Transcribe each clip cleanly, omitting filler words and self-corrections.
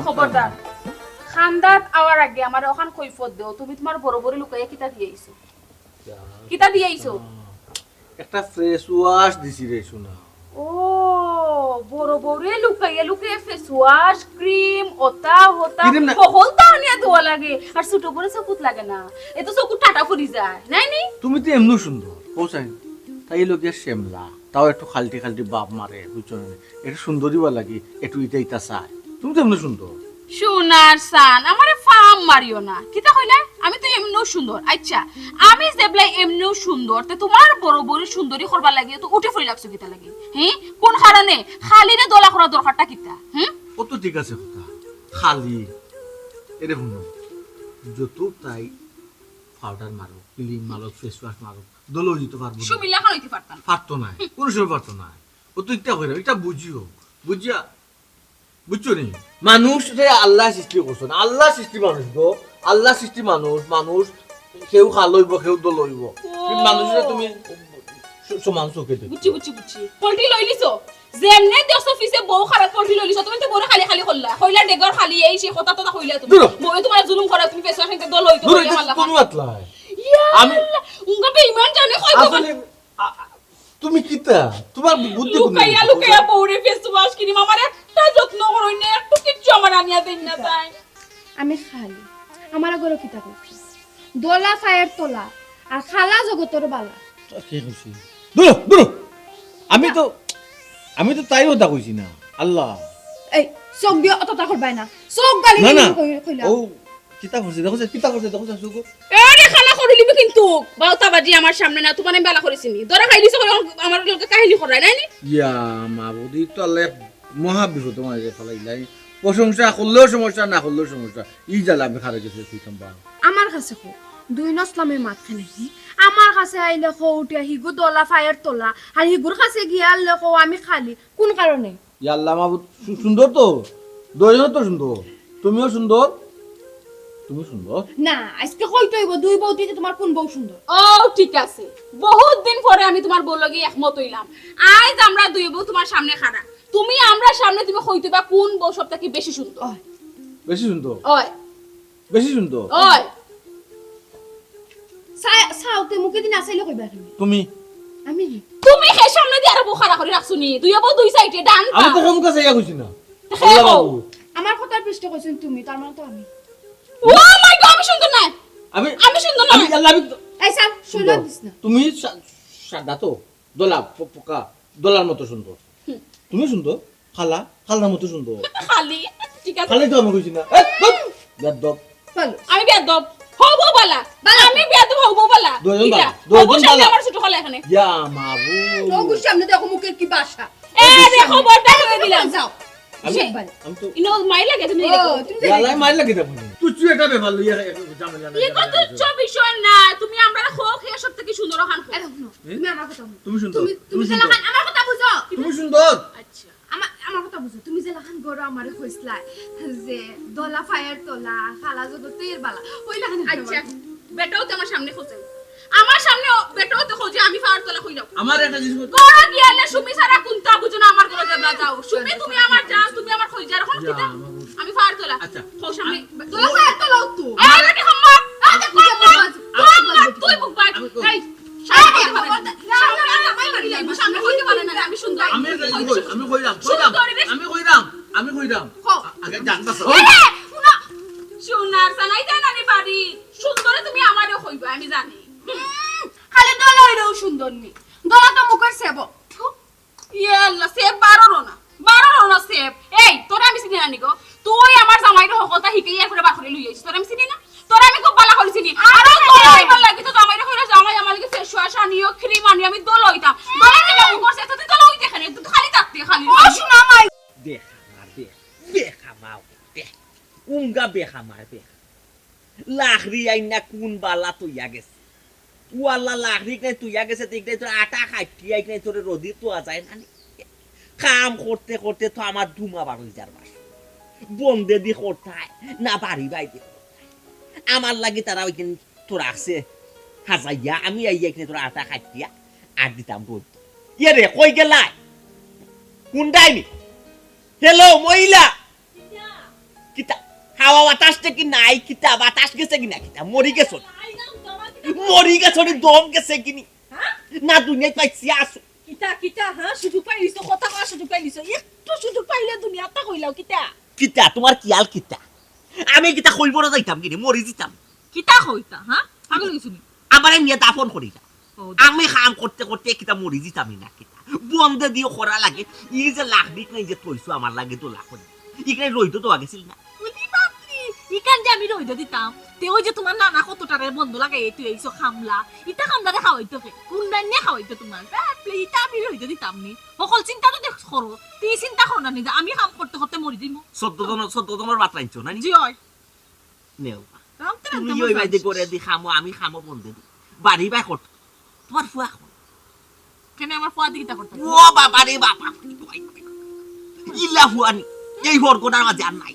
খবরদার খান্দাত আওয়ার আগে আমার ওখান কৈফত দেও তুমি তোমার বড় বড় লুকাইয়া কিতা দিয়েছো কিতা দিয়েছো একটা ফ্রেশ ওয়াশ দিছি রে শোনা ও বড় বড় লুকাইয়া লুকাইয়া ফেস ওয়াশ ক্রিম ওটা হতা হলতা নিয়া দেওয়া লাগে আর ছোট বড় চকুত লাগে না এ তো চকুত টাটা পড়ি যায় নাই নি তুমি তো এমনি সুন্দর কোসাই তাই লোকে শ্যামলা তাও একটু খালটি খালটি বাপ মারে বুঝছো না একটু সুন্দরী বা লাগি একটু ইটা ইটা চায় তুমি তো এমনি সুন্দর সোনার সান আমারে ফাম মারিও না কিতা কইলা আমি তো এমনিও সুন্দর আচ্ছা আমি যেবলা এমনিও সুন্দর তে তোমার বড় বড় সুন্দরী করবা লাগে তো উঠে পড়ি লাগছো কিতা লাগে হ্যাঁ কোন কারণে খালি রে দলা করা দরকারটা কিতা ও তো ঠিক আছে কথা খালি এরে শুনো যত তাই পাউডার মারো ক্রিম মারো ফেস ওয়াশ মারো দলো দিতে পারবো সুমিলা খান হইতে পারতো না কোনো সময় পারতো না ও তো ইটা কইরা এটা বুঝিও বুঝিয়া বুঝছো নি মানুষ রে আল্লাহ সৃষ্টি করছো না আল্লাহ সৃষ্টি মানুষ গো আল্লাহ সৃষ্টি মানুষ কেউ খালইব কেউ দলইব মানুষরে তুমি সমান চোখে দেখো বুঝছি পল্টি লইলিছো যেমনে দেশ অফিসে বউ খারাপ পল্টি লইলিছো তুমি তো বড় খালি কইলা ডেগর খালি এই সে কথা তো কইলা তুমি মই তোমার জুলুম করা তুমি ফেসওয়াশ নিতে দলই তো মাল্লা তুমি আতলাই আমি উঙ্গা বেঈমান জানে কইবো তুমি কিতা তোমার বুদ্ধি কোন লুকাইয়া বউরে ফেসওয়াশ কিনি আমারে তা যত্ন করই না একটু কিচ্ছু আমার আনিয়া দেন না তাই আমি খালি আমার গরো কিতা কইছি দোলা ফায়ার তোলা আর খালা জগতর বালা কি কইছি দূর আমি তো তাই কথা কইছি না আল্লাহ এই চোখ দিয়ে অতটা করবাই না চোখ গালি কইলা ও কিতা করছে দেখো চোখ আরে খালা করিলিবি কিন্তু বাউতা বাজি আমার সামনে না তোমারে বেলা করিছিনি দরা খাইলিছ আমার লগে কাহিনী করাই নাই নি ইয়া মাবুদি তো আল্লাহ মহা বিপদ তোমার যে ফলাইলাই প্রশংসা করলেও সমস্যা না করলেও সমস্যা ই জ্বালা আমি খারে গেছে কইতাম বা আমার কাছে কো দুই নসলামে মাথা নাকি আমার কাছে আইলে কো উঠিয়া হিগু দলা ফায়ার তোলা আর হিগুর কাছে গিয়া আইলে কো আমি খালি কোন কারণে ইয়া আল্লাহ মাবুদ সুন্দর তো দুইজন তো সুন্দর তুমিও সুন্দর তুমি সুন্দর না আজকে কইতে হইব দুই বউ দিতে তোমার কোন বউ সুন্দর ও ঠিক আছে বহুত দিন পরে আমি তোমার বউ লাগি একমত হইলাম আজ আমরা দুই বউ তোমার সামনে খাড়া তুমি আমরা সামনে তুমি কইতেবা কোন বউ সবথেকে বেশি সুন্দর বেশি সুন্দর ওই বেশি সুন্দর ওই সাউতে মুখে দিন আসাইলে কইবা তুমি তুমি হে সামনে দিয়ে আর বউ খাড়া করে রাখছুনি দুই বউ দুই সাইডে ডান আমি তো কম কাছে ইয়া কইছি না আমার কথার পৃষ্ঠ কইছেন তুমি তার মানে তো আমি ও মাই গড আমি সুন্দর না আমি সুন্দর না আমি আল্লাহ আমি এই স্যার শুনো দিস না তুমি সাদা তো পোকা দলার মতো সুন্দর তুমি সুন্দর খালার মতো সুন্দর খালি ঠিক আছে খালি তো আমি কইছি না বেদব আমি বেদব হবো বালা আমি বেদব হবো বালা দুজন বালা আমার ছোট খালা এখানে ইয়া মাবু নগুর সামনে দেখো মুখের কি ভাষা এ দেখো বড়টা করে দিলাম যাও আমি তো ইনো মাই লাগে তুমি দেখো ইয়ালাই মাই লাগে দেখো তুই এটা বেভাল ইয়া জামেলা না কি কত বিষয় না তুমি আমরা খোক হে সব থেকে সুন্দর হান তুমি আমার কথা তুমি সুন্দর তুমি যে লাগান আমার কথা বুঝো তুমি সুন্দর আচ্ছা আমার কথা বুঝো তুমি যে লাগান গরো আমারে কইছলা যে দলা ফায়ার তোলা খালা জগতের বালা ওই লাগান আচ্ছা বেটাও তো আমার সামনে খোঁজে আমার সামনে বেটাও তো খোঁজে আমি ফায়ার তোলা কইলাম আমার একটা জিনিস গড়া গিয়ালে সুমি সারা কোনটা বুঝো না আমার গড়া দেবলা যাও সুমি তুমি আমার জান তুমি আমার কইজা এখন কি আমি ফায়ার তোলা আচ্ছা খোঁজ সামনে দলা ফায়ার তোলা তো আরে কি হাম্মা তুই মুখ বাই এই সামনে কইতে পারে না আমি সুন্দর আমি কইরাম আগে জানবা সোনার সানাই দেন আমি বাড়ি সুন্দরে তুমি আমারও কইবা আমি জানি খালি দলা হইরও সুন্দর নি দলা তো মুখের সেব ইয়া আল্লাহ সেব বারো না সেব এই তোরা আমি চিনি না নিগো তুই আমার জামাইর হকতা হিকাইয়া করে বাখরে লই আইছিস তোরা আমি চিনি না তোরা আমি খুব ভালো করে চিনি আর তোরা ইমান লাগি তো জামাইর কইরা জামাই আমার লাগি ফেস ওয়াশ আনিও ক্রিম আনিও আমি দল হইতাম দলা থেকে ও করছে তো তুই দল হইতে খালি তুই খালি থাকতে খালি ও শোনা মাই দেখা মাও দেখ উঙ্গা বেখা মার বেখা লাখরি আইনা কোন বালা তুইয়া গেছে ওয়াল্লা লাখরি কে তুইয়া গেছে দেখতে তোর আটা খাইতি আইনে তোর রদি তো যায় না কাম করতে করতে তো আমার দুমা বার হই যার মাস বন্দে দি করতাই না বাড়ি বাইতে আমার লাগি তারা ওইখানে তোর আসে হাজাইয়া আমি আইয়া এখানে তোর আটা খাইতিয়া আর দিতাম রোদ ইয়ে রে কই গেলাই কোন ডাইনি হ্যালো মহিলা কিতা হাওয়া বাতাসটা কি নাই কিতা বাতাস গেছে কিনা কিতা মরি গেছ মরি গেছ দম গেছে কিনি না দুনিয়ায় পাইছি আসো কিতা কিতা হ্যাঁ সুযোগ পাইলিছো কথা কওয়ার সুযোগ পাইলিছো একটু সুযোগ পাইলে দুনিয়াটা কইলাও কিতা কিতা তোমার কি আল কিতা আমি কিতা কইব না যাইতাম কিনি মরি যেতাম কিতা কইতা হ্যাঁ পাগল হইছো নি আমারে নিয়ে দাফন করি না আমি কাম করতে করতে কিতা মরি যেতাম না কিতা বন্ধে দিও করা লাগে ই যে লাখ দিক নাই যে তৈছো আমার লাগে তো লাখ ইকনে রইতো তো আগেছিল না উনি বাপরি ইকান যে আমি রইদ দিতাম তে ওই যে তোমার নানা কতটারে বন্ধ লাগাই তুই এইছো খামলা ইটা খামলা দেখা হইতো কে কুন্ডান নিয়ে খাওয়াইতো তোমার বাপরে ইটা আমি রইদ দিতাম নি সকল চিন্তা তো দেখ করো তুই চিন্তা করো না নি যে আমি কাম করতে করতে মরি দিমু 14 জনের বাত লাইছো না জি হয় নেও রামতে তুমি ওই বাইদে করে দি খামো আমি খামো বন্ধে দি বাড়ি বাই কর তোমার ফুয়া কেন আমার ফুয়া দিকে তা করতে ও বাবা রে বাবা ইলা ফুয়ানি এই হরকোনার মাঝে আর নাই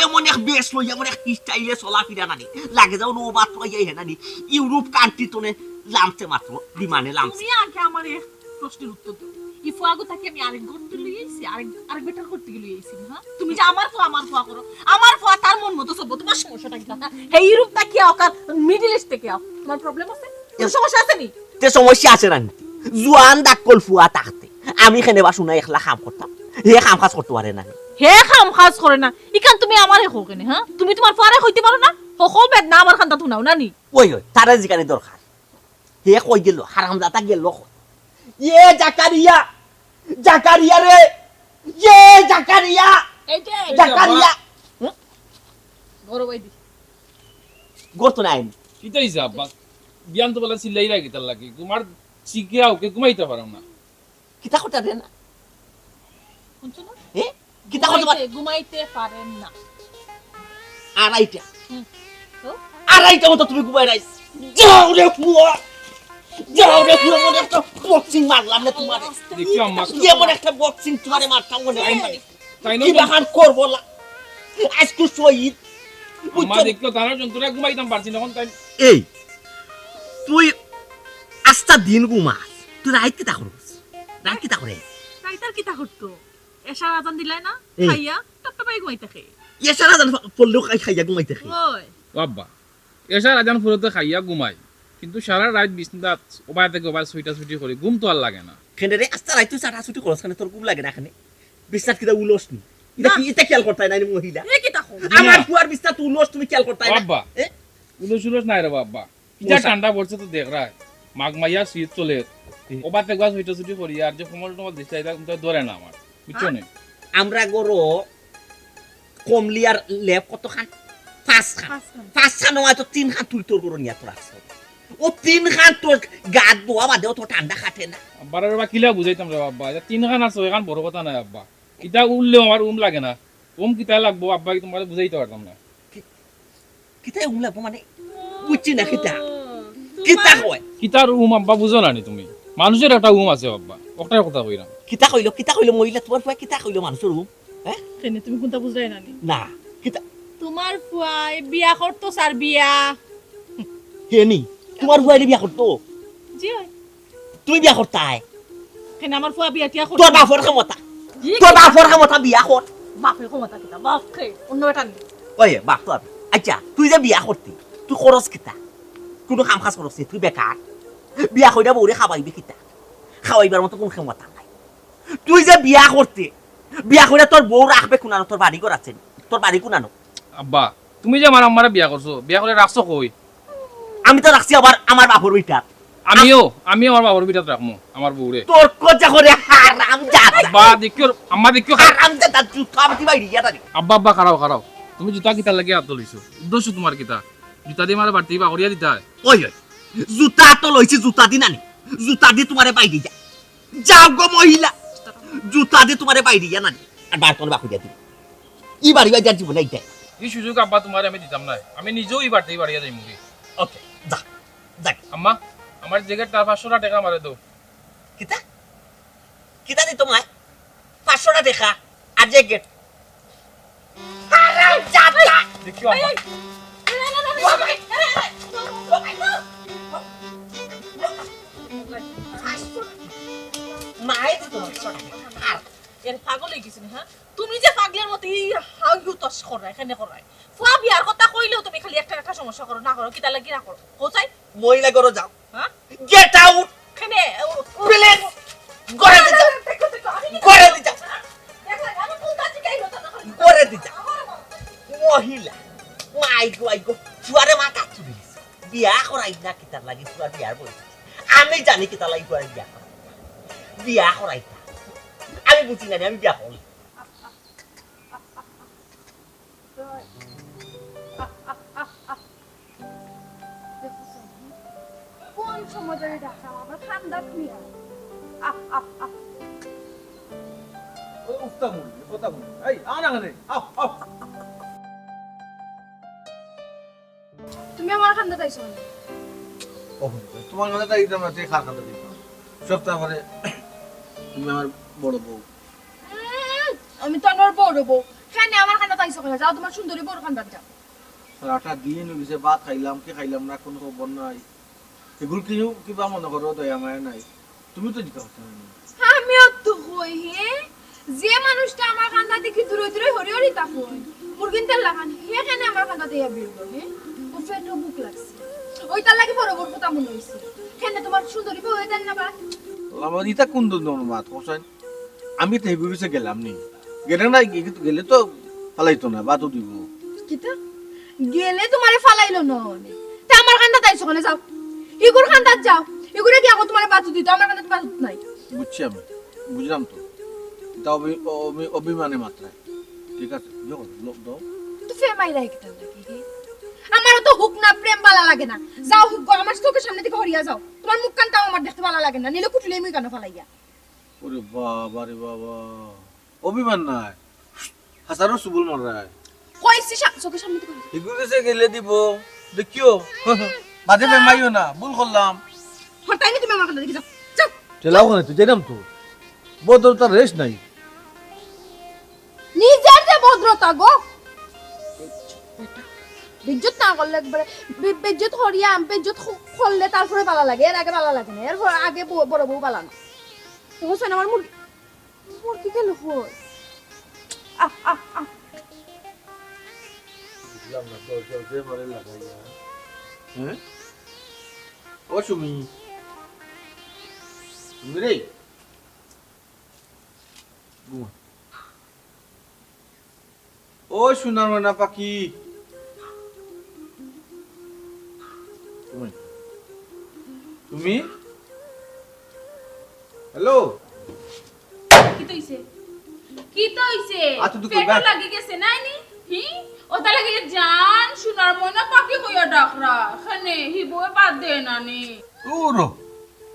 এমন এক বেশ লই এমন এক স্টাইলে চলা ফিরা নানি লাগে যাও নো বাত লই হেনানি ইউরোপ কান্ট্রি তোনে লামতে মাত্র বিমানে লামছে তুমি আগে আমার এক প্রশ্নের উত্তর দাও ই ফুয়াগো তাকে আমি আরেক করতে লই আইছি আরেক বেটার করতে লই আইছি হ্যাঁ তুমি যে আমার ফুয়া করো আমার ফুয়া তার মন মতো সব তোমার সমস্যাটা কি হ্যাঁ এই ইউরোপ তাকি আও মিডল ইস্ট থেকে আও তোমার প্রবলেম আছে কোনো সমস্যা আছে নি তে সমস্যা আছে রানি জুয়ান ডাকল ফুয়া তাকতে আমি খেনে বা শুনা একলা কাম করতাম হে কাম কাজ করতে পারে না হে কাম কাজ করে না ইকান তুমি আমারে কও কেনে হ্যাঁ তুমি তোমার ফুয়ারে কইতে পারো না সকল বেদ না আমার খান্তা তুনাও না নি ওই তারা জিকানি দরকার হে কই গেল হারামজাদা গেল ইয়ে জাকারিয়া রে ইয়ে জাকারিয়া এই যে জাকারিয়া গরবাই দি গত নাই কিতাই যা আব্বা বিয়ান তো বলা সিলাই রাখি তার লাগে তোমার শিখিয়া ওকে ঘুমাইতে পারো না কিতা কথা রে না শুনছো না এ কিতা কথা ঘুমাইতে পারেন না আড়াইটা তো আড়াইটা মতো তুমি ঘুমাই রাইস যাও রে ফুয়া মনে একটা বক্সিং মারলাম না তোমার দেখি আম্মা এমন একটা বক্সিং তোমারে মারতাম মনে হয় তাই না কি বাহান করবো না আজকে শহীদ আম্মা দেখো তারা যন্ত্রণা ঘুমাইতাম পারছি না তাই এই তুই আস্তা দিন ঘুমাস তুই রাইত কিতা করস রাইত কিতা করে রাইতার কিতা করতো এশা আজান দিলাই না এই। খাইয়া টপটপাই ঘুমাইতে খে এছাড়া জান পড়লেও খাইয়া ঘুমাইতে খাই ওই আব্বা এসা রাজান ফুরতে খাইয়া ঘুমাই কিন্তু সারা রাত বিছনাত ওবাই থেকে ওবাই ছুটি করে ঘুম তো আর লাগে না খেনে রে আস্তা রাইত তুই চাটা ছুটি করস কেন তোর ঘুম লাগে না এখানে বিছনাত কিতা উলস নি এটা খেয়াল করতে নাই মহিলা এ কিতা কও আমার পুয়ার বিছনাত উলস তুমি খেয়াল করতে না আব্বা এ? উলস নাই রে আব্বা কিটা ঠান্ডা পড়ছে তো দেখ রায় মাঘ মাইয়া শীত চলে ওবাই থেকে ছুটি করি আর যে কোমল টমল দিছে এটা কিন্তু ধরে না আমার বুঝছো না আমরা গরো কমলিয়ার লেপ কত খান পাঁচ খান নয় তো 3 খান তুই তোর গরো নিয়ে তোর আসছ ও 3 খান তোর গাত দোয়া বাদেও তো ঠান্ডা খাটে না আব্বার বা কিলা বুঝাইতাম রে আব্বা এটা 3 খান আছে এখান বড় কথা নাই আব্বা এটা উঠলেও আমার লাগে না কিতা লাগবো আব্বা তোমার বুঝাইতে পারতাম না কিতাই লাগবো মানে বুঝছি না কিতা কয় কিতার আব্বা বুঝো না নি তুমি মানুষের একটা আছে আব্বা ওটার কথা কইরাম কিতা কইলো মহিলা তোমার ফুয়া কিতা কইলো মানুষের হ্যাঁ কেনে তুমি কোনটা বুঝলাই না নি না কিতা তোমার ফুয়াই বিয়া করতো স্যার বিয়া হেনি তোমার ফুয়াইলে বিয়া করতো জি হয় তুমি বিয়া করতাই কেনে আমার ফুয়া বিয়া টিয়া তোর করতো বাপর ক্ষমতা বিয়া কর বাপের ক্ষমতা কিতা বাপরে অন্য এটা নি ওই বাপ তোর আচ্ছা তুই যে বিয়া করতি তুই খরচ কিতা কোনো কাম কাজ করছ তুই বেকার বিয়া কইরা বউরে খাওয়াইবি কিতা খাওয়াইবার মতো কোন ক্ষমতা নাই তুই যে বিয়া করতে বিয়া কইরা তোর বউ রাখবে কোনানো তোর বাড়ি ঘর আছে তোর বাড়ি কোনানো আব্বা তুমি যে আমার আম্মারে বিয়া করছো বিয়া করে রাখছো কই আমি তো রাখছি আবার আমার বাপর বিটার আমিও আমার বাবার বিটাত রাখমু আমার বউরে তোর কজা করে হারাম জাত আব্বা দেখিও আম্মা দেখিও হারাম জাত জুতা আমি বাইরে গিয়া তারি আব্বা খারাও তুমি জুতা কিতা লাগি হাত লইছো উদ্দেশ্য তোমার কিতা জুতা দিয়ে মারে বাড়তি বা করিয়া দিতা ওই জুতা তো লইছি জুতা দি নানি জুতা দি তোমারে বাইরে যা যাও গো মহিলা জুতা দি তোমারে বাইরে যা নানি আর বার কোন বাকু দিয়া দি ই বাড়ি বাই যার জীবন এইটাই এই সুযোগ আব্বা তোমারে আমি দিতাম না আমি নিজেও এই বাড়তেই বাড়িয়া যাই মুড়ি ওকে যা যা আম্মা আমার জায়গায় 500 টাকা মারে দাও কিতা কিতা দি তোমায় 500 টাকা দেখা আর যে গেট হারাম জাত দেখিও আম্মা নাই তো তোমার এর পাগল হয়ে গেছিস হ্যাঁ তুমি যে পাগলের মতো এই হাউ ইউ টস করাই এখানে করাই ফুয়া বিয়ার কথা কইলেও তুমি খালি একটা সমস্যা করো না করো কিতা লাগি না করো হোসাই মহিলা করো যাও হ্যাঁ গেট আউট এখানে প্লিজ করে দি যাও করে দি যাও আমি কোনটা জিগাই হতো না করে দি যাও মহিলা আই গো ফুয়ারে মাথা চুরিস বিয়া করাই না কিতার লাগি ফুয়া বিয়ার বই আমি জানি কিতা লাগি ফুয়ারে বিয়া করাই না আমি বুঝি না আমি বিয়া করি কোন সময় ধরে ডাকলাম আমার ঠান্ডা ক্রিয়া ওই উফতা মুড়ি কথা বলি এই আনা গানে আও আও তুমি আমার ঠান্ডা তাইছো না তোমার কাছে তাই দিতাম না তুই খার খাতে দিতাম সপ্তাহ পরে তুমি আমার বড় বউ আমি তো আমার বড় বউ খানে আমার ঠান্ডা তাইছো না যাও তোমার সুন্দরী বড় ঠান্ডা যাও সারাটা দিন হয়েছে ভাত খাইলাম কি খাইলাম না কোনো খবর নাই এগুলো কিও কিবা মনে করো দয়া মায়া নাই তুমি তো জিজ্ঞাসা করতে না আমিও তো হই হে যে মানুষটা আমার কান্দা দেখি দূরে দূরে হরি হরি তা কই মুরগিন তেল লাগান হে কেন আমার কান্দা দিয়া বিরল হে ও পেটও বুক লাগছে ওই তার লাগি বড় বড় কথা মনে হইছে কেন তোমার সুন্দরী বউ দেন না বা আমার ইটা কোন দিন মাত কোসাই আমি তো হেগু বিছে গেলাম নি গেলে না গেলে তো ফালাইতো না বাতো দিব কিতা গেলে তোমারে ফালাইলো না তা আমার কান্দা তাইছো কেন যাও ইগুর কান্দা যাও ইগুরে কি আগো তোমারে বাতু দিত আমার কান্দা বাতু নাই বুঝছি আমি বুঝলাম তো এটা অভিমানে মাত্রায় ঠিক আছে যখন লোক দাও তো ফেমাই রাই কিতা লাগে হে আমারও তো হুক না প্রেম ভালো লাগে না যাও হুক আমার চোখের সামনে থেকে হরিয়া যাও তোমার মুখ কানটাও আমার দেখতে ভালো লাগে না নিলে কুটলে মুই কেন ফালাইয়া ওরে বাবা রে বাবা অভিমান নাই হাজারো সুবুল মারায় কইছি চোখের সামনে থেকে এগুলো সে গেলে দিব দেখিও বাজে ফেমাইও না ভুল করলাম হঠাই নি তুমি আমার কাছে দেখি যাও যাও চেলাও না তুই জানাম তো বদলতার রেশ নাই নিজের যে ভদ্রতা গো বেজ্জত না করলে একবারে বেজ্জত হরিয়া বেজ্জত করলে তারপরে ভালো লাগে এর আগে ভালো লাগে না এর আগে বড় বউ ভালো না তো হোসেন আমার মুরগি মুরগি কেন হয় বুঝলাম না তো যে মরে লাগাইয়া হ্যাঁ ও সুমি রে ও সোনার ময়না পাখি তুমি হ্যালো কি তো হইছে কি তো হইছে আচ্ছা, তুই পেট কই, লাগি গেছে নাই নি হি ওটা লাগি জান সোনার ময়না পাখি কইয়া ডাকরা খানে হি বই বাদ দে না নি ওরো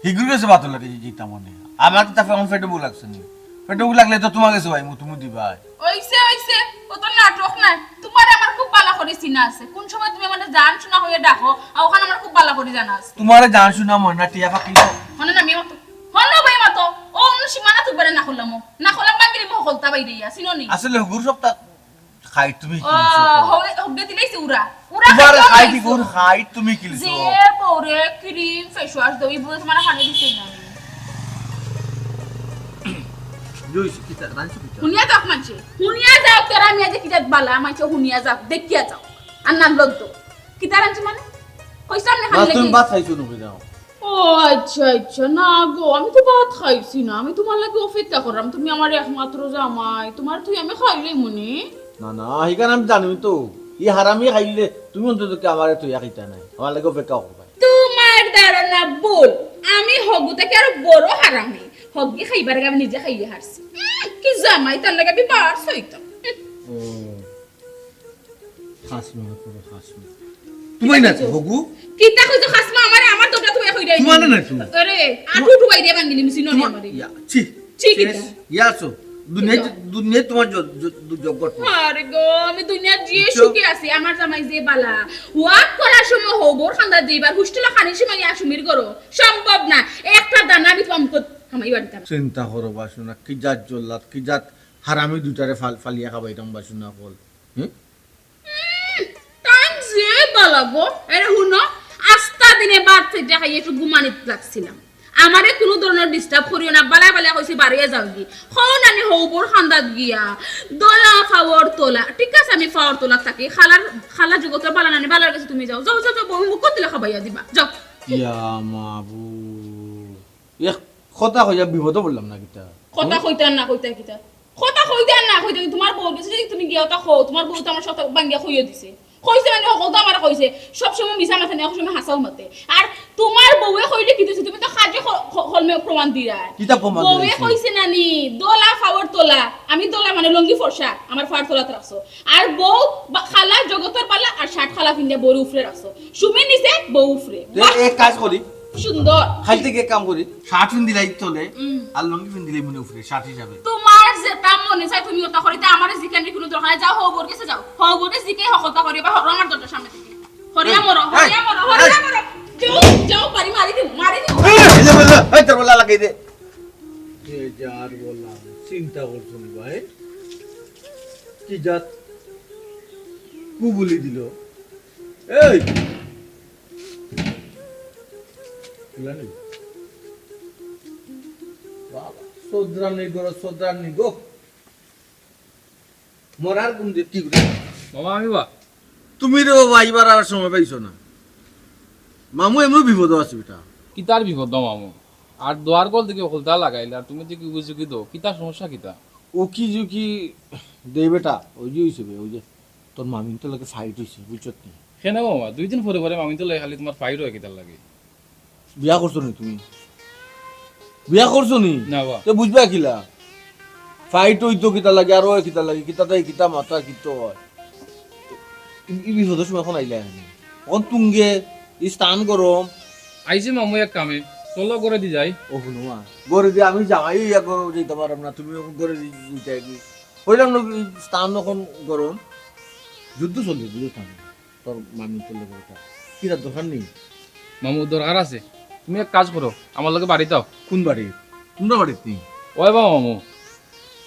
হিগুর গেছে বাত লাগে জিতা মনে আমার তো তাফে ফেটে বউ লাগছে নি ফেটে বউ লাগলে তো তোমার কাছে ভাই তুমি দিবা ওইছে ও তো নাটক না তোমার আমার খুব ভালো করে চিনা আছে কোন সময় তুমি আমারে জান শোনা হয়ে ডাকো আর ওখানে আমার খুব ভালো করে জানা আছে তোমারে জান শুনা ময়না টিয়া পাখি হন না মেয়ে মতো হন ভাই মতো ও অন্য সীমানা তুই না হলাম বাঙ্গিরি মহ হলতা বাইরে আসিনো নি আসলে হুগুর সপ্তাহ খাই তুমি ও হগদে দিলাইছে উরা উরা তোমার খাই কি গুর খাই তুমি কিলছো যে পরে ক্রিম ফেস ওয়াশ দই বুঝ মানে খানে দিছে না জুইছি কিতা রানছি কিতা হুনিয়া যাক মানছে হুনিয়া যাক তেরা মিয়া যে কিতা বালা মানছে হুনিয়া যাক দেখিয়া যাও আর নাম লদ্দ কিতা রানছি মানে কইছাম না না খালি তুমি ভাত খাইছো নুকে দাও ও আচ্ছা না গো আমি তো ভাত খাইছি না আমি তোমার লাগে অপেক্ষা করলাম তুমি আমার একমাত্র জামাই তোমার তুই আমি খাইলে মনে না না হিগান আমি জানি তো ই হারামি খাইলে তুমি অন্তত কি আমারে তো খাইতা নাই আমার লাগে অপেক্ষা করবা তোমার ধারণা বল আমি হগু থেকে আরো বড় হারামি হগি খাইবার আগে আমি নিজে খাইয়ে হারছি কি জামাই তার লাগে আমি বার সইতাম ও খাসমা করে খাসমা তুমি না হগু কিতা কইছো খাসমা আমারে আমার দোটা তুই কই দেই তোমার না তুমি আরে আটু টুবাই দিয়ে বাঙ্গিলি মিছিনো নি আমারে ছি ছি কিতা ইয়াসো দুনিয়া তোমার জগৎ আরে গো আমি দুনিয়া জিয়ে সুখে আছি আমার জামাই যে বালা ওয়াক করার সময় হগর খান্দা দিবার হুস্টেলা খানির সময় আসুমির করো সম্ভব না একটা দানা আমি কম কর আমাই বাড়িতে চিন্তা করো বাসুনা কি জাত জল্লাত কি জাত হারামি দুটারে ফালিয়া খাবাইতাম বাসুনা কল টাইম যে বালা গো আরে হুনো আস্তা দিনে বাদ থেকে দেখাই একটু ঘুমানিত লাগছিলাম আমারে কোনো ধরনের ডিস্টার্ব করিও না বালা বালা কইছি বাড়িয়ে যাও গি হও নানি হৌবর খান্দাত গিয়া দলা ফাওয়ার তোলা ঠিক আছে আমি ফাওয়ার তোলা থাকি খালা জগতের বালা নানি বালার কাছে তুমি যাও যাও যাও যাও বউ মুখ দিলে খাবাইয়া দিবা যাও ইয়া মাবু এক কথা কইয়া বিপদ বললাম না কিতা কথা কইতার না কইতা কিতা কথা কইতার না কইতা তোমার বউ গেছে যদি তুমি গিয়া তা খো তোমার বউ তো আমার সাথে বাঙ্গিয়া কইয়া দিছে কইছে মানে হকল তো আমার কইছে সব সময় মিছা মাথা নেই সময় হাসাও মতে আর তোমার বউয়ে কইলে কি দিছে তুমি তো খাজে হলমে প্রমাণ দিরা কিতা প্রমাণ বউয়ে কইছে নানি দলা ফাওয়ার তোলা আমি দলা মানে লঙ্গি ফরসা আমার ফাওয়ার তোলা রাখছো আর বউ খালা জগতের পালা আর শার্ট খালা পিন্দে বউ উপরে রাখছো সুমি নিছে বউ উপরে এক কাজ করি সুন্দর খাই থেকে কাম করি শার্ট পিন দিলাই চলে আর লঙ্গি পিন দিলাই মনে উপরে শার্ট হিসাবে তোমার যেটা মনে চাই তুমি ওটা করিতে আমার জিকানি কোনো দরকার নাই যাও হবর কাছে যাও হবরে জিকে হকতা করিবা হর আমার দরজার সামনে থেকে হরিয়া মরো যাও যাও পারি মারি দিও এই তোর বলা লাগাই দে এই যার বলা চিন্তা করছুন ভাই কি জাত কু বলি দিল এই লানি বাবা সদরানি গো সদরানি গো মরার গুম দে কি করে মামা আমি বা তুমি রে বাবা এবার আর সময় পাইছো না মামু এমন বিপদ আছে বেটা কিতার বিপদ মামু আর দোয়ার কল থেকে কলতা লাগাইলে আর তুমি যে কি বুঝি দো কিতা সমস্যা কিতা উকি ঝুঁকি দে বেটা ওই যে হইছে ওই যে তোর মামিন তো লাগে ফাইট হইছে বুঝছত নি কেন মামা 2 দিন পরে পরে মামি তো খালি তোমার ফাইট হয় কিতার লাগে বিয়া করছো নি তুমি বিয়া করছো নি না বা তো বুঝবা কিলা ফাইট হইতো কিতা লাগে আর ওই কিতা লাগে কিতা তাই কিতা মাথা কিতো হয় ই বিপদের সময় এখন আইলা এখন তুঙ্গে স্থান গরম আইছে মামু এক কামে চলো করে দি যাই ও হুনুমা গরে দিয়ে আমি জামাই ইয়া করো যেতে পারলাম না তুমি গরে দিতে কি হইলাম না স্থান এখন গরম যুদ্ধ চলছে যুদ্ধ থামে তোর মামি চললে ওটা কিরা দোকান নেই মামু দরকার আছে তুমি এক কাজ করো আমার লগে বাড়ি যাও কোন বাড়ি তোমরা বাড়িতে নেই ওই বা মামু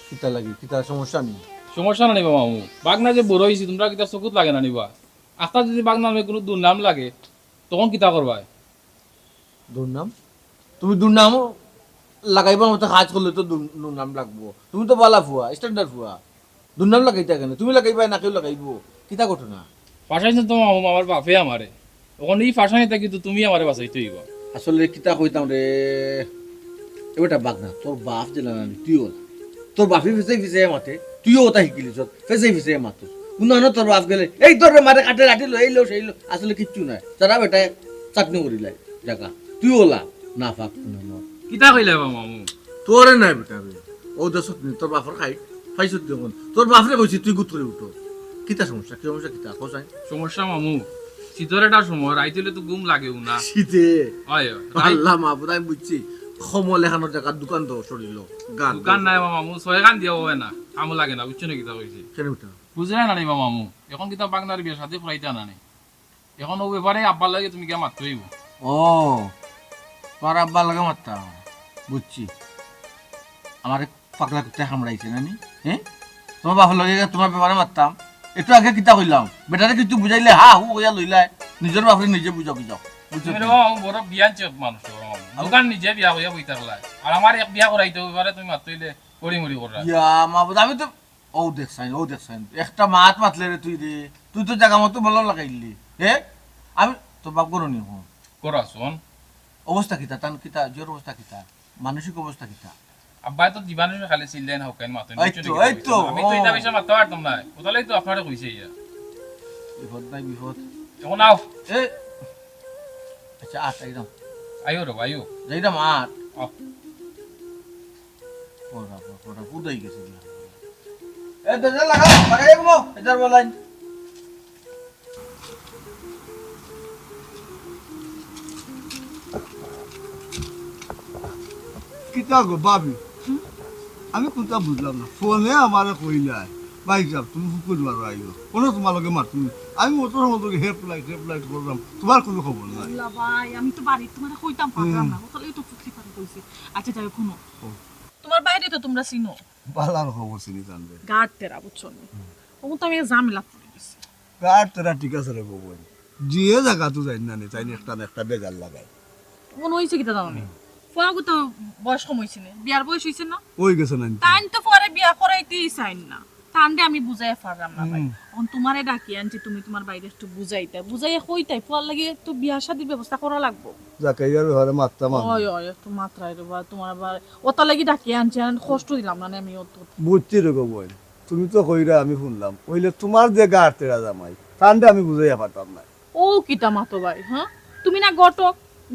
কিতা লাগে কিতা সমস্যা নেই সমস্যা না নিবা মামু বাগনা যে বড় হয়েছি তোমরা কিতা চকুত লাগে না নিবা আস্তা যদি বাগনা কোনো দুর্নাম লাগে তখন কিতা করবা দুর্নাম তুমি দুর্নাম লাগাইবার মতো কাজ করলে তো দুর্নাম লাগবো তুমি তো বালা ফুয়া স্ট্যান্ডার্ড ফুয়া দুর্নাম লাগাইতা কেন তুমি লাগাইবা না কেউ লাগাইবো কিতা ঘটনা ফাঁসাইছেন তো মামু আমার বাপে আমারে ওখানে এই ফাঁসাই থাকি তো তুমি আমারে বাঁচাইতে হইবা আসলে কিতা কইতাম রে এবারটা বাগনা তোর বাপ যে না তুইও তোর বাপি ফেসে ফেসে মাতে তুইও ওটা শিকিলি ফেসে ফেসে মাতো কোনো তোর বাপ গেলে এই তোর মারে কাটে রাটিলো এই লো সেই লো আসলে কিচ্ছু নাই তারা বেটায় চাটনি করিলাই জায়গা তুই ওলা না ফাঁক কিতা কইলে বা মামু তোরে নাই বেটা ও দেশত নি তোর বাপর খাই খাইছত দেখুন তোর বাপরে কইছি তুই গুত করে উঠো কিতা সমস্যা কিতা কোসাই সমস্যা মামু শীতের একটা সময় রাইতেলে তো ঘুম লাগেও না শীতে হয় আল্লাহ মাহবুদ আমি বুঝছি সমল এখানোর জায়গা দোকান তো সরিল গান দোকান নাই মামু ছয় গান দিয়া হয় না কামো লাগে না বুঝছো না কিতা কইছি কেন বেটা বুঝলে না নিবা মামু এখন কিতা বাগনার বিয়ের সাথে ফুরাইতে না নেই এখন ও ব্যাপারে আব্বার লাগে তুমি কে মারতে হইব ও তোর আব্বা লাগে মারতা বুঝছি আমার পাগলা কুত্তা কামড়াইছে নানি হ্যাঁ তোমার বাপের লগে তোমার ব্যাপারে মারতাম একটু আগে কিতা কইলাম বেটারে কিছু বুঝাইলে হা হু কইয়া লইলাই নিজের বাপরে নিজে বুঝাও তুমি রে মামু বড় বিয়ান চেপ মানুষ দোকান নিজে বিয়া হইয়া বইতার লাই আর আমার এক বিয়া করাইতে এবারে তুমি মারতে হইলে পড়ি মরি করা ইয়া মাহবুদ আমি তো ও দেখছাইন একটা মাত মাতলে রে তুই তো জায়গা মতো বল লাগাইলি হ্যাঁ আমি তো বাপ করো নি হো করা শোন অবস্থা কিতা তান কিতা জোর অবস্থা কিতা মানসিক অবস্থা কিতা আব্বাই তো জীবাণু খালি চিল্লেন হকেন মাতো এই তো আমি তো এটা বিষয় মারতে পারতাম না কোথালেই তো আপনারা কইছে ইয়া বিপদ নাই বিপদ এখন আও এ আচ্ছা আইরাম আইও রে আইও যাইরাম আট আও ওরা উদয় গেছে এ দরজা লাগাই গো এটার বলাইন কিতা গো ভাবি আমি কোনটা বুঝলাম না ফোনে আমার কইলাই বাইক যাব তুমি ফুকুর মারো আইও কোনো তোমালোকে মারতো আমি মোটর মতো হেল্প লাইট করলাম তোমার কোনো খবর নাই আল্লাহ ভাই আমি তো বাড়ি তোমার কইতাম পারলাম না ওখানেই তো ফুকরি পারে কইছে আচ্ছা যাও শুনো তোমার বাইরে তো তোমরা চিনো বালার খবর চিনি জানবে গাড় তেরা বুঝছো না ও তো আমি ঝামেলা পড়ে গেছি কার তোরা ঠিক আছে রে বউ যে জায়গা তো যাই না তাই একটা বেজার লাগাই মনে হইছে কিটা জানো নি ফুয়াগো তো বয়স কম হইছে না বিয়ার বয়স হইছে না ওই গেছে না তাইন তো পরে বিয়া করাইতেই চাইন না তান্ডে আমি বুঝাই পারলাম না ভাই এখন তোমারে ডাকি আনছি তুমি তোমার বাইরে একটু বুঝাইয়া কইতাই ফুয়ার লাগে একটু বিয়া শাদির ব্যবস্থা করা লাগবো জাকাইয়ার ঘরে মাত্রা মান ওই ওই একটু মাত্রায় রে বা তোমার আবার ওটা লাগি ডাকি আনছি আর কষ্ট দিলাম না আমি অত বুঝছি রে গো বোন তুমি তো কইরা আমি শুনলাম কইলে তোমার যে গার তেরা জামাই তান্ডে আমি বুঝাইয়া পারতাম না ও কিটা মাতো ভাই হ্যাঁ তুমি না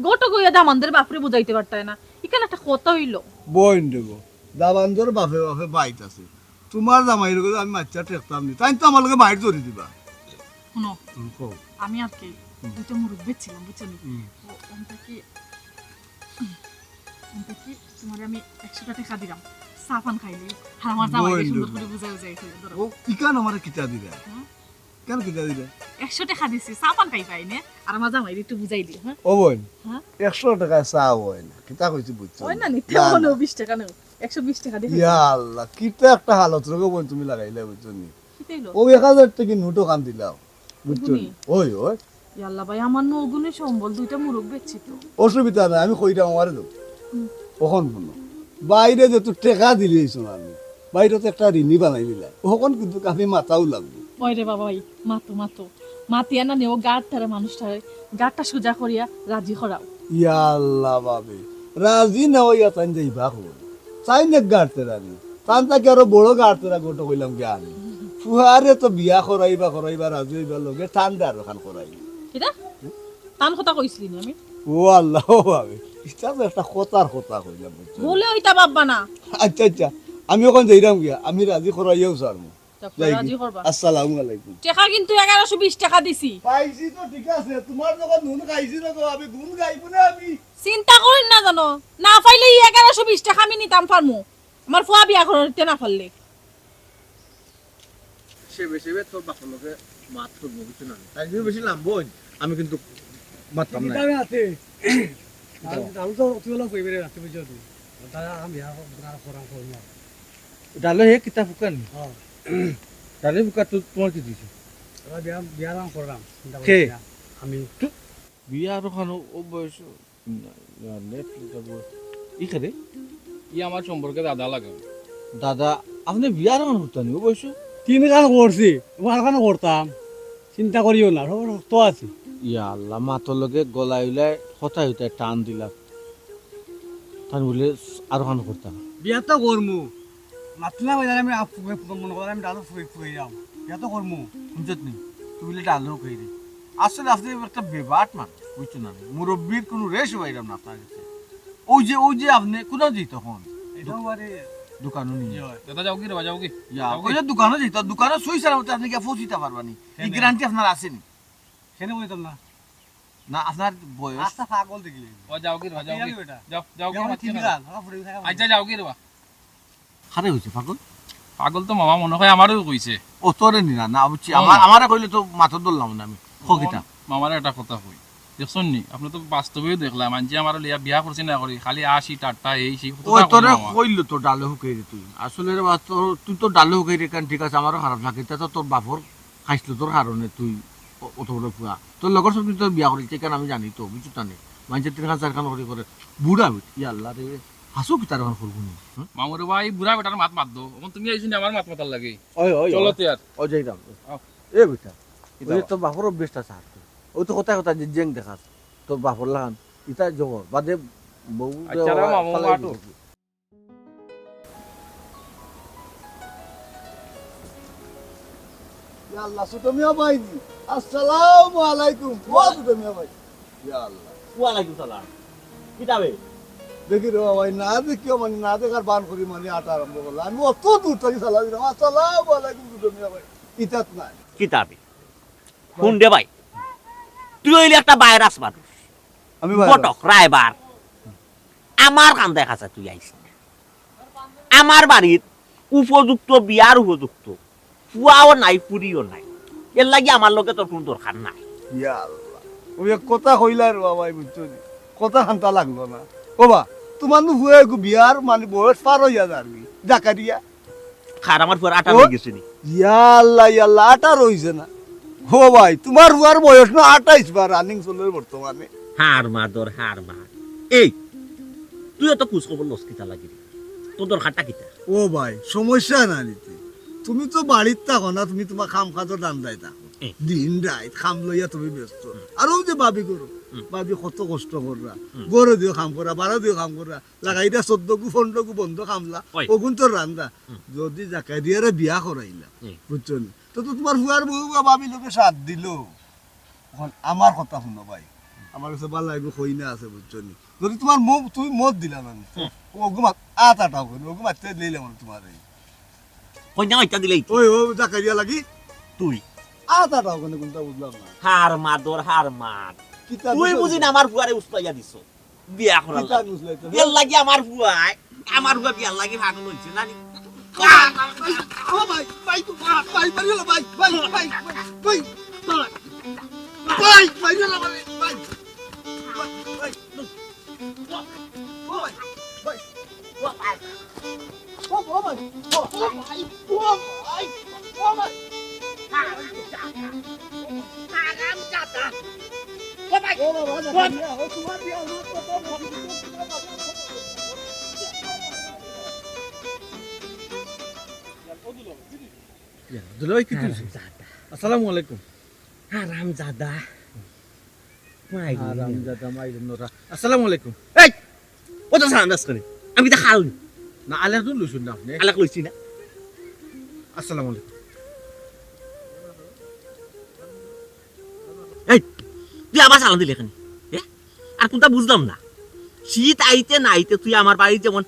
গটক হইয়া দামানদের বাপরে বুঝাইতে পারতাই না এখানে একটা কথা হইলো বোন দেবো দাবানজোর বাপে বাপে বাইত আছে তোমার জামাই লোক আমি মাচ্চা টেকতাম নি তাই তো আমার লোকে বাইর ধরে দিবা শুনো কও। আমি আর কি দুটো মুরগ বেচছিলাম বুঝছেন ওনটা কি তোমার আমি 100 টাকা দিলাম সাফান খাইলে আর আমার জামাই সুন্দর করে বুঝাই ধরো ও ইকান আমারে কিতা দিলা কেন কিতা দিলা 100 টাকা দিছি সাফান খাই পাইনে আর আমার জামাই একটু বুঝাই দিও হ্যাঁ ও বোন হ্যাঁ 100 টাকা চা হয় না কিতা কইছি বুঝছো ওই না নিতে হলো 20 টাকা নাও 120 টাকা দিই ইয়া আল্লাহ কিতা একটা হালত রগো বোন তুমি লাগাইলা বুঝছো নি কিতাইলো ও 1000 টাকা নোটও কান দিলাও বুঝছো নি? ওই ওই ইয়াল্লা ভাই আমার নগুনে সম্বল দুইটা মুরগ বেচছি তো অসুবিধা নাই আমি কইরা আমারে দাও কখন শুনো বাইরে যে তুই টাকা দিলিস আমি বাইরে তো একটা ঋণী বানাই দিলা ওখন কিন্তু কাফি মাথাও লাগবে ওই রে বাবা ভাই মাতিয়া না নেও গাড়টারে মানুষটারে গাড়টা সোজা করিয়া রাজি করাও ইয়া আল্লাহ বাবে রাজি না হইয়া তাই যাইবা হল চাই না গাড়তে রানি তান তাকে আরো বড় গাড়তে গোটো কইলাম গে আমি ফুহারে তো বিয়া করাইবা রাজি হইবা লগে ঠান্ডা আর খান করাই কিটা তান কথা কইছিলি না আমি ও আল্লাহ ও বাবে ইস্তা তো একটা কথা কইলাম বুঝছো? বলে ওইটা বাব্বা না আচ্ছা আচ্ছা আমি ওখান যাইরাম গিয়া আমি রাজি করাইয়াও সারমু রাজি করবা আসসালামু আলাইকুম টাকা কিন্তু 1120 টাকা দিছি পাইছি তো ঠিক আছে তোমার যখন নুন খাইছি না তো আমি গুণ গাইব না আমি চিন্তা করেন না জানো না পাইলে 1120 টাকা আমি নিতাম পারমু আমার ফুয়া বিয়া করতে না পারলে সে বেশি তোর বাপর লোকে মাত করবো কিছু না তাই জন্য বেশি লাভ বোন আমি কিন্তু মারতাম না আছে আমি তো তুইলা কইবে রে রাতে বুঝছো তুই তারা আমি বিয়া করা করলাম ডালে হে কিতা ফুকান হ্যাঁ ডালে ফুকা তো তোমার কি দিছে আমরা বিয়া করলাম চিন্তা কে? করি না। আমি বিয়ার ওখানে ও বয়স ইখানে ই আমার সম্পর্কে দাদা লাগে দাদা আপনি বিয়ার ওখানে হতেন ও বয়স তিন গান করছি ওখানে ওখানে করতাম চিন্তা করিও না সব রক্ত আছে ইয়া আল্লাহ মাতর লগে গলায় উলাই হতাই হতাই টান দিলা তান বলে আর ওখানে করতাম বিয়া তো করমু মাতলা বাজারে আমি মনে করে আমি ডালো ফুয়ে যাও বিয়া তো করমু শুনছত নি তুই বলে ডালো কই রে আসলে আপনি একটা বেবাট মান বুঝছো না মুরব্বীর কোনো রেশ বাইরাম না আপনার কাছে ওই যে আপনি কোন যেত তখন এটাও বারে দোকানও নিয়ে দাদা যাও কি রে যাও কি ইয়া ওই যে দোকানও যেত দোকানও সই সারা মতো আপনি কি পৌঁছিতে পারবানি এই গ্যারান্টি আপনার আসেনি সেনে বলতাম না না আপনার বয়স রাস্তা পাগল দেখলি ও যাও কি রে যাও কি যাও কি তিন গান ফুড়ে থাকা আচ্ছা যাও কি রে হারে হয়েছে পাগল পাগল তো মামা মনে হয় আমারও কইছে ও তোরে নি না বুঝছি আমারে কইলে তো মাথা ধরলাম না আমি খকিটা মামার একটা কথা কই দেখছেন নি আপনি তো বাস্তবেও দেখলাম আনজি আমার লিয়া বিয়া করছি না করি খালি আসি টাটা এই সেই ওই তোরে কইলো তো ডালে হুকাই রে তুই আসলে রে বাত তুই তো ডালে হুকাই রে কারণ ঠিক আছে আমারও খারাপ লাগে তা তো তোর বাপর খাইছিল তোর কারণে তুই অত বড় পুয়া তোর লগর সব তোর বিয়া করেছে কেন আমি জানি তো বুঝছো না মানুষের 3,000 করে করে বুড়া ইয়া আল্লাহ রে হাসো কি তার করবো নি মামুর ভাই বুড়া বেটার মাত মাত দো তুমি আইছিস আমার মাত মাতার লাগে ওই ওই চলো তিয়ার ও যাইতাম এ বেটা ওই তোর বাপর অভ্যেসটা আছে ও তো কথা যে জেং দেখাস তোর বাপর লাগান ইটা জগর বাদে বউ আচ্ছা রে মামু মাটু ইয়া আল্লাহ সুতমিয়া ভাই আসসালামু আলাইকুম ওয়া সুতমিয়া ভাই ইয়া আল্লাহ ওয়ালাইকুম সালাম কিতাবে দেখি রে ভাই না দেখিও মানে না দেখার বান করি মানে আটা আরম্ভ করলাম আমি অত দূর থেকে সালাম দিলাম আসসালামু আলাইকুম সুতমিয়া ভাই ইতাত নাই কিতাবে শুন দে ভাই তুই হইলি একটা ভাইরাস মানুষ আমি ভাই কটক রায়বার আমার কাম দেখাছে তুই আইস আমার বাড়ির উপযুক্ত বিয়ার উপযুক্ত ফুয়াও নাই পুরিও নাই এর লাগি আমার লোকে তোর কোন দরকার নাই ইয়া আল্লাহ ওই কথা কইলা রে বাবা বুঝছো নি কথা খান্তা লাগলো না ও বা তোমার নু হুয়ে বিয়ার মানে বয়স পার হইয়া যাবি জাকারিয়া খার আমার ফুয়ার আটা হয়ে গেছে নি ইয়া আল্লাহ আটা রইছে না ও ভাই তোমার হুয়ার বয়স না 28 বার রানিং চলে বর্তমানে হার মার দর হার মার এই তুইও তো খোঁজ খবর লস কিতা লাগি তোর দরকারটা কিতা ও ভাই সমস্যা না নিতে তুমি তো বাড়ির থাকো না তুমি তোমার খাম খাতো দান্দায় থাকো দিন রাত খাম লইয়া তুমি ব্যস্ত আর ওই যে ভাবি করো ভাবি কত কষ্ট কররা গরু দিও খাম করা 12 দিও খাম করা লাগাইটা 14 গু 15 গু বন্ধ খামলা ওগুন তো রান্দা যদি জাকাই দিয়ে বিয়া করাইলা বুঝছো তো তোমার ফুয়ার বউ ভাবি লোকে সাথ দিল এখন আমার কথা শুনো ভাই আমার কাছে ভালো লাগবে কই না আছে বুঝছো যদি তোমার মুখ তুমি মত দিলা না ওগুমা আটাটাও করে ওগুমা তে লইলে মানে তোমার কইনা ওইটা দিলেই ওই ও জাকাই দিয়া লাগি তুই আটাটাও করে কোনটা বুঝলাম না হার মাদর হার মাদ তুই বুঝিন আমার বুয়ারে উস্তাইয়া দিছো বিয়া করার বিয়ার লাগি আমার বুয়া বিয়ার লাগি ভাগল হইছে জানি ও ভাই ভাই তো ভাই মারিলো ভাই ভাই ভাই ভাই ভাই মারিলো ভাই ভাই ভাই ও ভাই ভাই ও ভাই ও ভাই ও ভাই ও ভাই হারাম জাদা ও ভাই ও তোমার বিয়া হলো দুলাভাই কি তুই আসসালামু আলাইকুম হারাম জাদা হারামজাদা মাইরুন নোরা আসসালামু আলাইকুম এই ও তো সালাম দাস করে আমি তো খাল না আলাদা তো লইছুন না আপনি আলাক লইছি না আসসালামু আলাইকুম এই তুই আবার সালাম দিলি এখানে আর কোনটা বুঝলাম না শীত আইতে না আইতে তুই আমার বাড়ির যেমন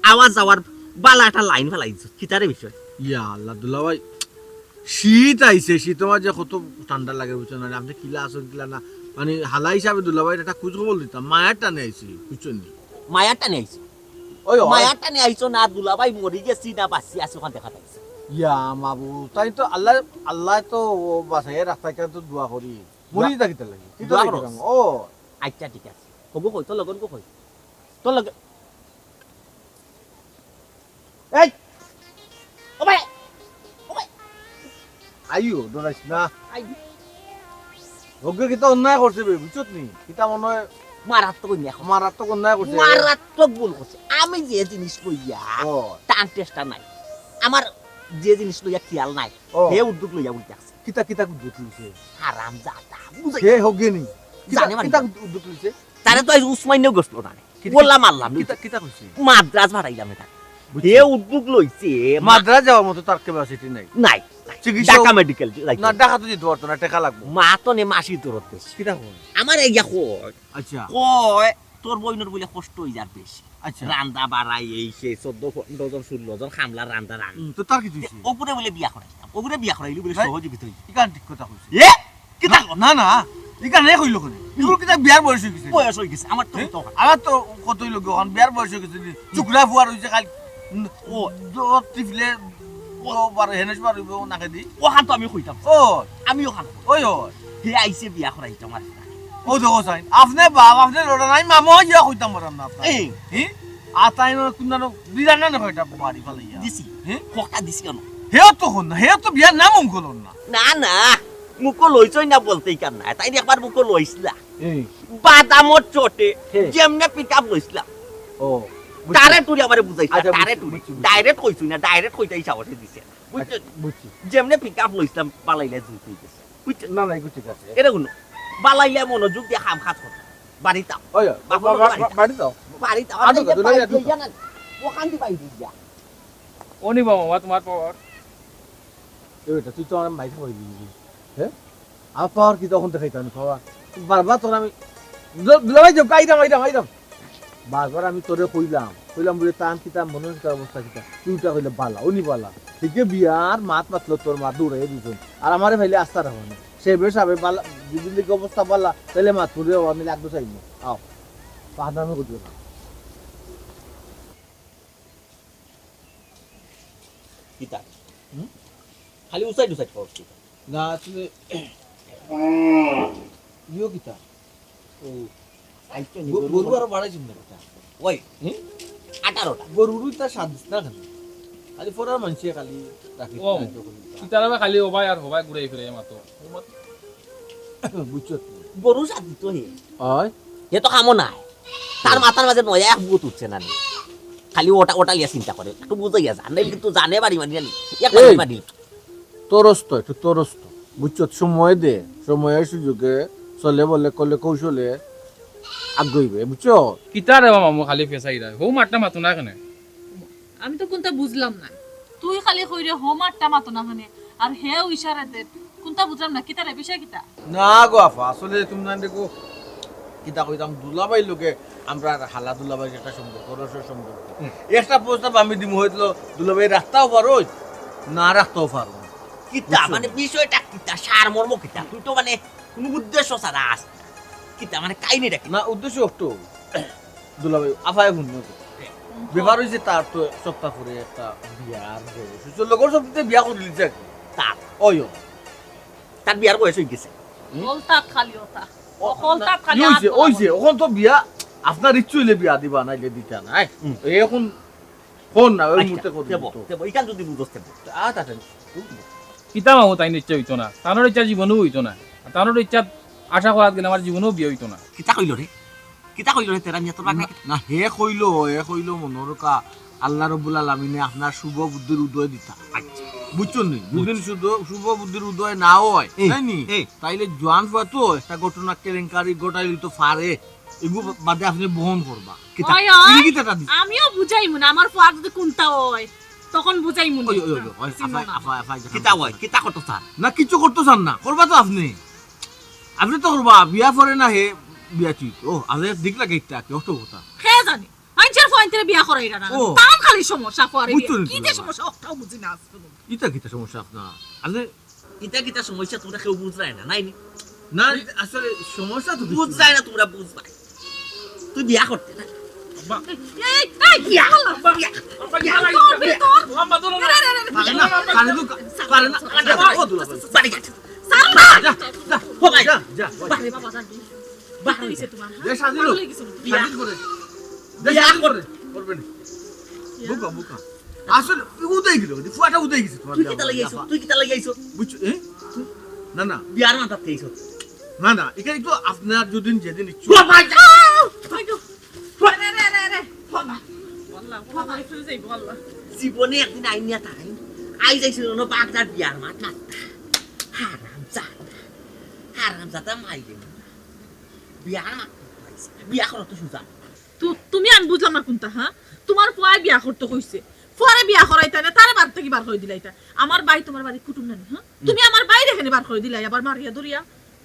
আওয়াজ যাওয়ার বালা একটা লাইন ফেলাইছ কিতারে বিষয় ইয়া আল্লাহ দুলাভাই শীত আইছে শীতের মাঝে কত ঠান্ডা লাগে বুঝছেন না আপনি কিলা আসুন কিলা না মানে হালা হিসাবে দুলাভাই একটা খোঁজ খবর দিতাম মায়ের টানে আইছি বুঝছেন নি মায়াটা নিয়ে আইছো ওই মায়াটা নিয়ে আইছো না দুলাভাই মরি গেছি না বাঁচি আছে ওখান দেখা পাইছে ইয়া মাবু তাই তো আল্লাহ তো বাসায় রাস্তাকে তো দোয়া করি মরি থাকিতে লাগে কি দোয়া তো করস? ও আচ্ছা ঠিক আছে কব কই তোর লগন কই তোর লগ এই ও ভাই আইও ডরাইস না আই ওকে কিতা অন্যায় করছে বে বুঝছত নি কিতা মনে হয় মারাত্মক নিয়া মারাত্মক অন্যায় করছে মারাত্মক ভুল করছে আমি যে জিনিস লইয়া ও টান টেস্টা নাই আমার যে জিনিস লইয়া খেয়াল নাই ও হে উদ্যোগ লইয়া উঠে আসছে কিতা কিতা উদ্যোগ লিছে হারাম জাদা বুঝাই হে হোগে নি জানে মানে কিতা উদ্যোগ লিছে তারে তো আজ উসমাইনেও গেছিল না বললাম মারলাম কিতা কিতা কইছে মাদ্রাজ ভাড়াইলাম এটা হে উদ্যোগ লইছে মাদ্রাজ যাওয়ার মতো তার ক্যাপাসিটি নাই নাই চিকিৎসা ঢাকা মেডিকেল না ঢাকা তো যেতে পারতো না টাকা লাগবে মা তো নে মাসি দূরত বেশি কিতা কই আমার এই কয় আচ্ছা কয় তোর বইনের বলে কষ্ট হয়ে যার বেশি আচ্ছা রান্দা বাড়াই এই সেই 14 জন 16 জন খামলা রান্দা রান্না তো তার কি তুইছে ওপরে বলে বিয়া করাইতাম ওপরে বিয়া করাইলি বলে ভাই? সহজে ভিতরে ইকান ঠিক কথা কইছে এ কিতা না না ইকান রে কইলো কোনে এগুলো কিতা বিয়ার বয়স হয়ে গেছে বয়স হয়ে গেছে আমার তো তো আমার তো কতই লোক এখন বিয়ার বয়স হয়ে গেছে চুকরা ফুয়ার হইছে খালি ও জোর টিফলে ও বার হেনেস বার হইব নাকে দি ওখান তো আমি কইতাম ও আমি ওখান ওই ও হে আইছে বিয়া করাইতাম আর ও দেখো সাইন আপনি বাপ আপনি লড়া নাই মামা ইয়া কইতাম বরাম না আপনি এই হি আতাই ন কুন্দানো বিরান না কইটা বাড়ি ফালাইয়া দিছি হ্যাঁ? কোকা দিছি কেন হেও তো হন না হেও তো বিয়ার নাম অঙ্কলন না না না মুকো লইছই না বলতেই কার না তাই একবার মুকো লইছিলা এই বাদামর চটে হে। যেমনে পিকআপ লইছিলা ও তারে তুই আমারে বুঝাইছিলা আচ্ছা, তারে বুঝছি, তুই বুঝছি, বুঝছি। ডাইরেক্ট কইছই না ডাইরেক্ট কইতাই সাহসে দিছে বুঝছ বুঝছি যেমনে পিকআপ লইছিলাম পালাইলে জুই কই গেছে বুঝছ না না এগুলো ঠিক আছে এটা কোন বালাইলে মনোযোগ দিয়ে খাম খাত কথা বাড়িতা ওই বাড়ি দাও বাড়িতা আদো, দুলাই আদো। ওখান দি বাইরে যা ও নিবা মামা তোমার পাওয়ার এটা তুই তো আমার মাইক হইলি হ্যাঁ আমার পাওয়ার কি তখন দেখাইতাম পাওয়ার বারবার তোর আমি দুলাই যাও কাইদাম আইদাম আইদাম বারবার আমি তোরে কইলাম বলে তান কিতা মনের কিতা অবস্থা কিতা তুইটা কইলে বালা উনি বালা ঠিকই বিয়ার মাত মাতলো তোর মা দূরে দুজন আর আমারে ভাইলে আস্থা রাখো না সে বেশ হবে বালা যদি দিকে অবস্থা বালা তাহলে মাত পুরে আমি লাগতো চাইব আও পাহাড় করতে না কিতা খালি উসাইড উসাইড করছি না আসলে ইও কিতা ও আইতো নি গরু আরো বাড়াইছিস না এটা ওই 18টা গরুরই তার স্বাদ দিস না কেন খালি ফোরার মানুষে খালি রাখি ও কিতারাবে খালি হবাই আর হবাই ঘুরাই ফিরে মাতো বুঝছো গরু সাদি তো হে হয় হে তো কামো নাই তার মাথার মাঝে নয়া এক ভূত উঠছে না নি। খালি ওটা লিয়া চিন্তা করে একটু বুঝাইয়া জানে কিন্তু জানে বাড়ি মানি জানি এক বাড়ি মানি তরস্ত একটু তরস্ত বুঝছো সময় দে সময়ের সুযোগে চলে বলে করলে কৌশলে আগ্রহীবে বুঝছো কিতা রে মামু খালি ফেসাই রা হো মারটা মাতো না কেন আমি তো কোনটা বুঝলাম না তুই খালি কইরে হোমারটা মাতো না মানে আর হেও ইশারাতে কোনটা বুঝলাম না কিতা রে বিষয় কিতা না গো আফা আসলে তুমি না দেখো কিতা কইতাম দুলাবাই লোকে আমরা হালা দুলাবাই একটা সম্পর্ক রসের সম্পর্ক একটা প্রস্তাব আমি দিমু হইছিল দুলাবাই রাখতেও পারো না রাখতেও পারো কিতা মানে বিষয়টা কিতা সারমর্ম কিতা তুই তো মানে কোন উদ্দেশ্য ছাড়া আস কিতা মানে কাহিনীটা কি না উদ্দেশ্য একটু দুলাবাই আফায় ভুল ব্যাপার হয়েছে তার তো সপ্তাহ করে একটা বিয়ার বয়স লগর সপ্তাহে বিয়া করে দিচ্ছে তার ওই তার বিয়ার বয়স হয়ে গেছে বলতা খালি ওটা বলতা খালি ওইছে ওইছে এখন তো বিয়া আপনার ইচ্ছু হইলে বিয়া দিবা নাইলে দিতা নাই এখন ফোন না ওই মুহূর্তে করে দেব দেব ইকান যদি বুঝতে তাতে কিতা মামু তাই ইচ্ছা হইতো না তানোর ইচ্ছা জীবনও হইতো না তানোর ইচ্ছা আশা করাত গেলে আমার জীবনও বিয়ে হইতো না কিতা কইল রে তেরা মিয়া তোর বাগনা না হে কইলো মনোর কা আল্লাহ রব্বুল আলামিনে আপনার শুভ বুদ্ধির উদয় দিতা বুঝছো নি যদি শুভ বুদ্ধির উদয় না হয় তাই নি তাইলে জোয়ান ফাতো একটা ঘটনা কেলেঙ্কারি ঘটাইলি তো ফারে এগুলো বাদে আপনি বহন করবা কিতা ওই, ওই। তুমি কিতা দি আমিও বুঝাইমু না আমার ফুয়া যদি কোনটা হয় তখন বুঝাইমু না ওই আফা কিতা হয় কিতা কত স্যার না কিছু করতে চান না করবা তো আপনি তো করবা বিয়া পরে না হে বিয়া চিত ও আরে দিক লাগে একটা কি অত কথা কে জানি আইনচার ফুয়াইতে বিয়া করাইরা না ও। তাম খালি সমস্যা ফুয়ারে বুঝছো নি কি তো যে বাবা। সমস্যা ওটাও বুঝি না আজকে ইটা কিতা সমস্যা আপনার আরে কিতা সমস্যা তোমরা কেউ বুঝলাই না নাই নি না আসলে সমস্যা তো কিছু বুঝলাই না তোমরা বুঝবাই তুই বিয়া করতে না এই এই বিয়া পারে না পারে তো পারে না ও দুলা বাড়ি গেছে যা যা ও ভাই যা যা বাবা বাবা জানি বাবা হইছে তোমার দে শাদি লো শাদি করে দে শাদি করে করবে না বুকা আসলে উদয় গেল ফুয়াটা উদয় গেছে তোমার তুই কিতা লাগাইছো বুঝছো না না বিয়ার মাথা তেইছো না না এখানে তো আপনার যদি যেদিন ইচ্ছু রে বললা বাবা ফিরে যাই বললা জীবনে একদিন আইনিয়া তাই আই যাইছিল না বাগদার বিয়ার মাথা হারাম জাতা মাই গেল বিয়ার মাথা বিয়া করো তো সুজা তুমি আমি বুঝলাম না কোনটা হ্যাঁ তোমার ফুয়ায় বিয়া করতে কইছে ফুয়ারে বিয়া করাইতা না তারে বাড়ি থেকে বার করে দিলাইতা আমার ভাই তোমার বাড়ি কুটুম নানি হ্যাঁ তুমি আমার বাইরে এখানে বার করে দিলাই আবার মারিয়া দরিয়া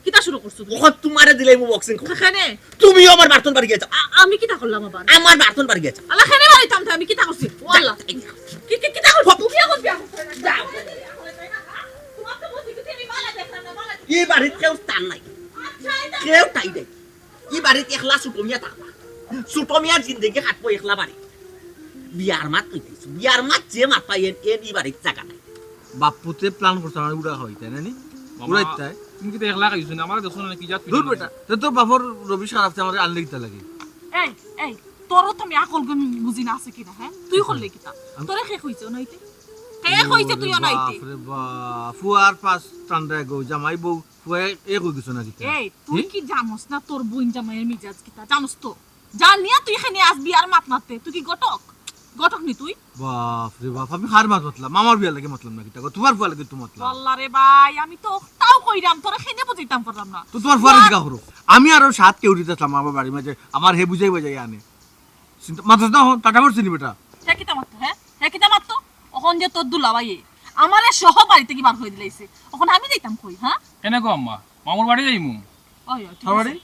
কিতা শুরু করছো তুমি ওখানে তোমারে দিলাই মু বক্সিং খানে তুমিও আমার বার্তন বাড়ি গেছো আমি কিতা করলাম আবার আমার বার্তন বাড়ি গেছো আল্লাহ খানে বাড়িতাম তো আমি কিতা করছি ওয়াল্লাহ কিতা করছো তুমি এখন বিয়া করছো যাও তোমার তো বুঝি তুমি বালা দেখলা না বালা এই বাড়িতে কেউ স্থান নাই কেউ তাই নাই এই বাড়িতে একলা সুটমিয়া থাকবা সুটমিয়ার জিন্দগি কাটবো একলা বাড়ি বিয়ার মাত কইতেছো বিয়ার মাত যে মাত পাই এই বাড়িতে জায়গা নাই বাপুতে প্ল্যান করছে আমার উড়া হয় তাই না নি উড়াই তাই তুমি কি দেখলা কইছো না আমার দেখছো না কি জাত দূর বেটা তো বাপর রবি সারাফতে আমার আনলে কিতা লাগে এই এই তোর তুমি আকল গুণ বুঝি না আছে কিনা হ্যাঁ তুই করলে কিতা তোরে কে কইছো নাইতে কে কইছে তুই নাইতে বাপরে বাপ ফুয়ার পাঁচ টান্ডা গো জামাই বউ ফুয়া এ কই গেছ না কিতা এই তুই কি জানোস না তোর বোন জামাইয়ের মিজাজ কিতা জানোস তো জানিয়া তুই এখানে আসবি আর মাত মারতে তুই কি গটক নি তুই বাপরে বাপ আমি হার মাত মতলাম আমার বিয়া লাগে মতলাম না কিতা তোমার ফুয়া লাগে তো মতলাম আল্লাহ রে ভাই আমি তো তাও কইরাম তোরে খেনে বুঝাইতাম পারলাম না তো তোমার ফুয়া জিগা করো আমি আরো সাত কেউ দিতেছিলাম আমার বাড়ির মাঝে আমার হে বুঝাই বাজাই আনে মাথা না হন টাটা পড়ছিনি বেটা হ্যাঁ কিতা মারতো হ্যাঁ কিতা মারতো এখন যে তোর দুলাভাই আমারে সহ বাড়িতে কি বার হয়ে দিলাইছে এখন আমি যাইতাম কই হ্যাঁ কেন গো আম্মা মামুর বাড়ি যাইমু ওই ঠিক খাবারে আছে